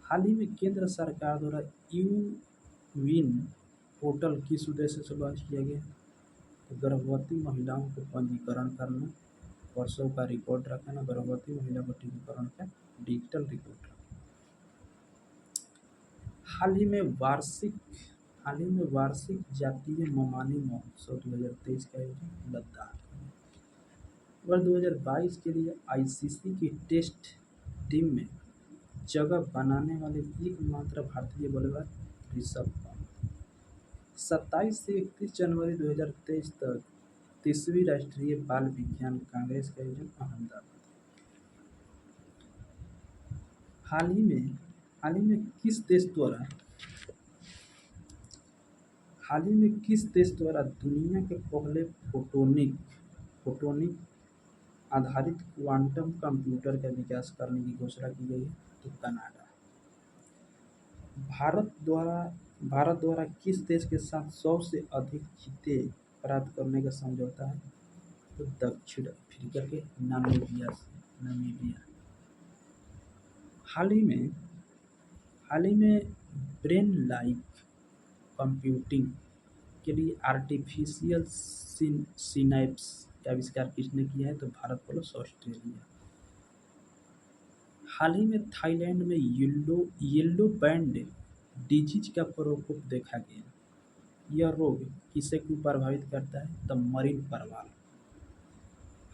हाल ही में केंद्र सरकार द्वारा यू-विन पोर्टल किस उद्देश्य से लॉन्च किया गया? तो गर्भवती महिलाओं को पंजीकरण करना, प्रसव का रिकॉर्ड रखना, गर्भवती महिला को टीकाकरण का डिजिटल रिकॉर्ड रखना। हाल ही में वार्षिक जातीय ममानी महोत्सव 2023 का आयोजन लद्दाख। वर्ष 2022 के लिए ICC की टेस्ट टीम में जगह बनाने वाले एकमात्र भारतीय बल्लेबाज ऋषभ पंत। 27 से 31 जनवरी 2023 तक 30वीं राष्ट्रीय बाल विज्ञान कांग्रेस का आयोजन अहमदाबाद। हाल ही में हाल ही में किस देश द्वारा हाल ही में किस देश द्वारा दुनिया के पहले फोटोनिक आधारित क्वांटम कंप्यूटर का विकास करने की घोषणा की गई है? तो कनाडा। भारत द्वारा किस देश के साथ 100 से अधिक चीते प्राप्त करने का समझौता है? तो दक्षिण अफ्रीका के नामीबिया। हाल ही में ब्रेन लाइक कंप्यूटिंग के लिए आर्टिफिशियल सिनैप्स का आविष्कार किसने किया है? तो भारत प्लस ऑस्ट्रेलिया। हाल ही में थाईलैंड में येलो बैंड डिजीज का प्रकोप देखा गया। यह रोग किसे को प्रभावित करता है? तो मरीन परवाल।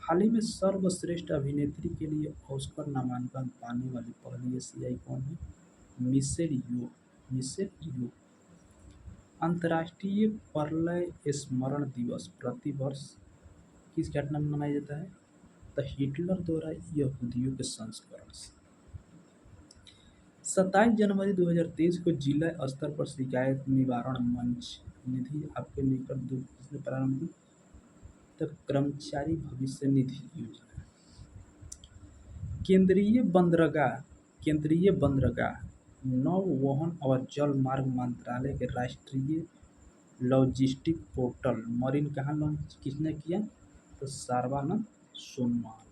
हाल ही में सर्वश्रेष्ठ अभिनेत्री के लिए ऑस्कर नामांकन पाने वाली पहली एशियाई कौन है? मिशेल यो। अंतर्राष्ट्रीय प्रलय स्मरण दिवस प्रतिवर्ष किस घटना में मनाया जाता है? तो हिटलर द्वारा यहूदियों के संस्करण से। 27 जनवरी 2023 को जिला स्तर पर शिकायत निवारण मंच निधि आपके निकट दूर किसने प्रारंभ की? तो कर्मचारी भविष्य निधि योजना। केंद्रीय बंदरगाह नौवहन और जल मार्ग मंत्रालय के राष्ट्रीय लॉजिस्टिक पोर्टल मरीन कहाँ लॉन्च किसने किया? तो सर्बानंद सोनोवाल।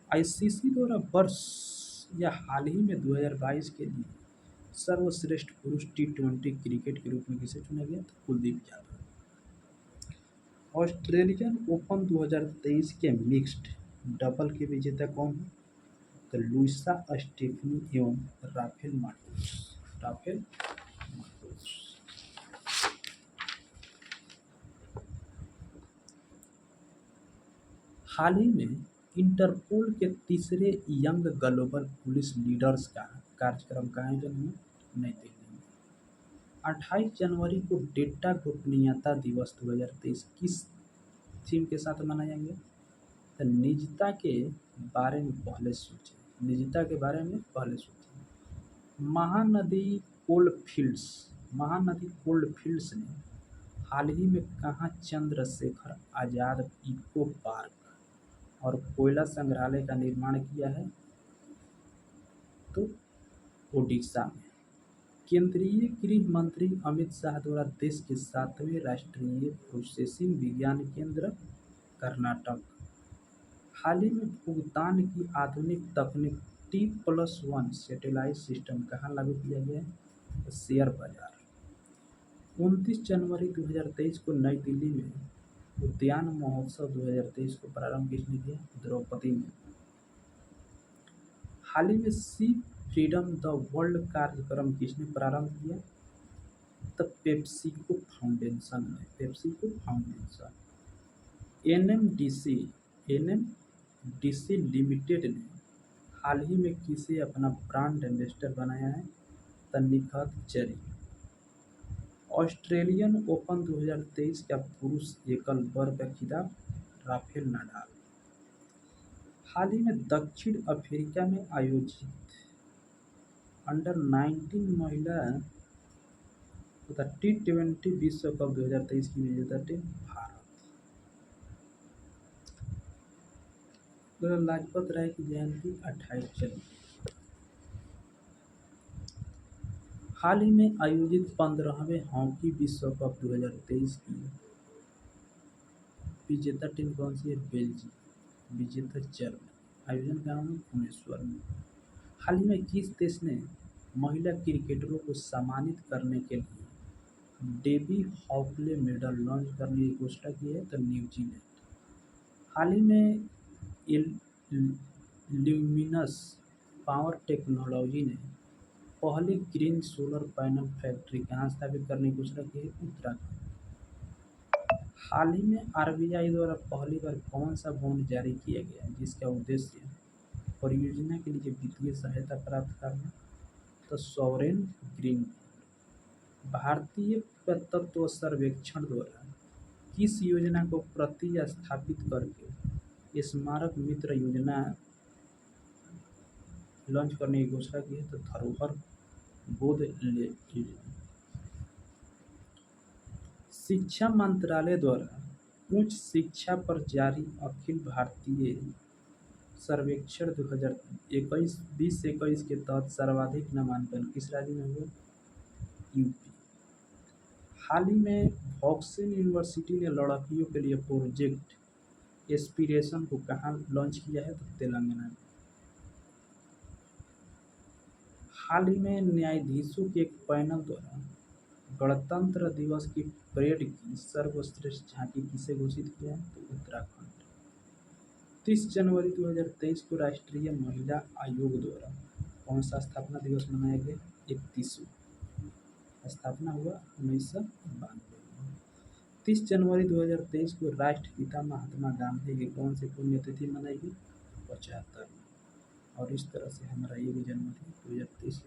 आईसीसी द्वारा वर्ष या हाल ही में 2022 के लिए सर्वश्रेष्ठ पुरुष टी20 क्रिकेट के रूप में किसे चुना गया? तो कुलदीप यादव। ऑस्ट्रेलियन ओपन 2023 के मिक्स्ड डबल के विजेता कौन है? तो लुइसा स्टेफनी एवं राफेल मार्कोस। हाल ही में इंटरपोल के तीसरे यंग ग्लोबल पुलिस लीडर्स का कार्यक्रम का आयोजन हुआ नई दिल्ली में। 28 जनवरी को डेटा गोपनीयता दिवस 2023 किस थीम के साथ मनाया गया? तो निजता के बारे में पहले सोचें। महानदी कोलफील्ड्स ने हाल ही में कहाँ चंद्रशेखर आजाद इको पार्क और कोयला संग्रहालय का निर्माण किया है? तो ओडिशा में। केंद्रीय गृह मंत्री अमित शाह द्वारा देश के 7वें राष्ट्रीय प्रोसेसिंग विज्ञान केंद्र कर्नाटक। हाल ही में भुगतान की आधुनिक तकनीक T+1 सैटेलाइट सिस्टम कहाँ लागू किया गया है? तो शेयर बाजार। 29 जनवरी 2023 को नई दिल्ली में उद्यान महोत्सव 2023 को प्रारंभ किसने किया? द्रौपदी ने। हाल ही में सी फ्रीडम द वर्ल्ड कार्यक्रम किसने प्रारंभ किया? तो पेप्सिको फाउंडेशन। एनएमडीसी लिमिटेड ने हाल ही में किसे अपना ब्रांड एम्बेसडर बनाया है? तो निखत जरीन। ऑस्ट्रेलियन ओपन 2023 का पुरुष एकल वर्ग का खिताब राफेल नाडाल। हाल ही में दक्षिण अफ्रीका में आयोजित अंडर-19 महिला तथा टी20 विश्व कप 2023 की विजेता टीम भारत। लाजपत राय की जयंती 28 जनवरी। हाल ही में आयोजित 15वें हॉकी विश्व कप 2023 की विजेता टीम कौन सी है? बेल्जियम। विजेता जर्मनी। आयोजन का नाम है भुवनेश्वर में। हाल ही में किस देश ने महिला क्रिकेटरों को सम्मानित करने के लिए डेबी हॉकले मेडल लॉन्च करने की घोषणा की है? तो न्यूजीलैंड। हाल ही में ल्यूमिनस पावर टेक्नोलॉजी ने पहली ग्रीन सोलर पैनल फैक्ट्री कहाँ स्थापित करने की घोषणा की है? उत्तराखंड। हाल ही में आरबीआई द्वारा पहली बार कौन सा बॉन्ड जारी किया गया जिसका उद्देश्य परियोजना के लिए वित्तीय सहायता प्राप्त करना? तो सॉवरेन ग्रीन। भारतीय पुरातत्व सर्वेक्षण द्वारा किस योजना को प्रतिस्थापित करके स्मारक मित्र योजना लॉन्च करने की घोषणा की है? तो धरोहर बोध योजना। शिक्षा मंत्रालय द्वारा उच्च शिक्षा पर जारी अखिल भारतीय सर्वेक्षण 2021 के तहत सर्वाधिक नामांकन किस राज्य में हुआ? यूपी। हाल ही में वॉक्सिन यूनिवर्सिटी ने लड़कियों के लिए प्रोजेक्ट एस्पिरेशन को कहाँ लॉन्च किया है? तो तेलंगाना में। हाल ही में न्यायाधीशों के एक पैनल द्वारा गणतंत्र दिवस की परेड की सर्वश्रेष्ठ झांकी किसे घोषित किया है? तो उत्तराखंड। 30 जनवरी 2023 को राष्ट्रीय महिला आयोग द्वारा कौन सा स्थापना दिवस मनाया गया? 31वां। स्थापना हुआ 1992 में। 30 जनवरी 2023 को राष्ट्रपिता महात्मा गांधी की कौन सी पुण्यतिथि मनाई गई? 75। और इस तरह से हमारा ये भी जन्मदिन 2023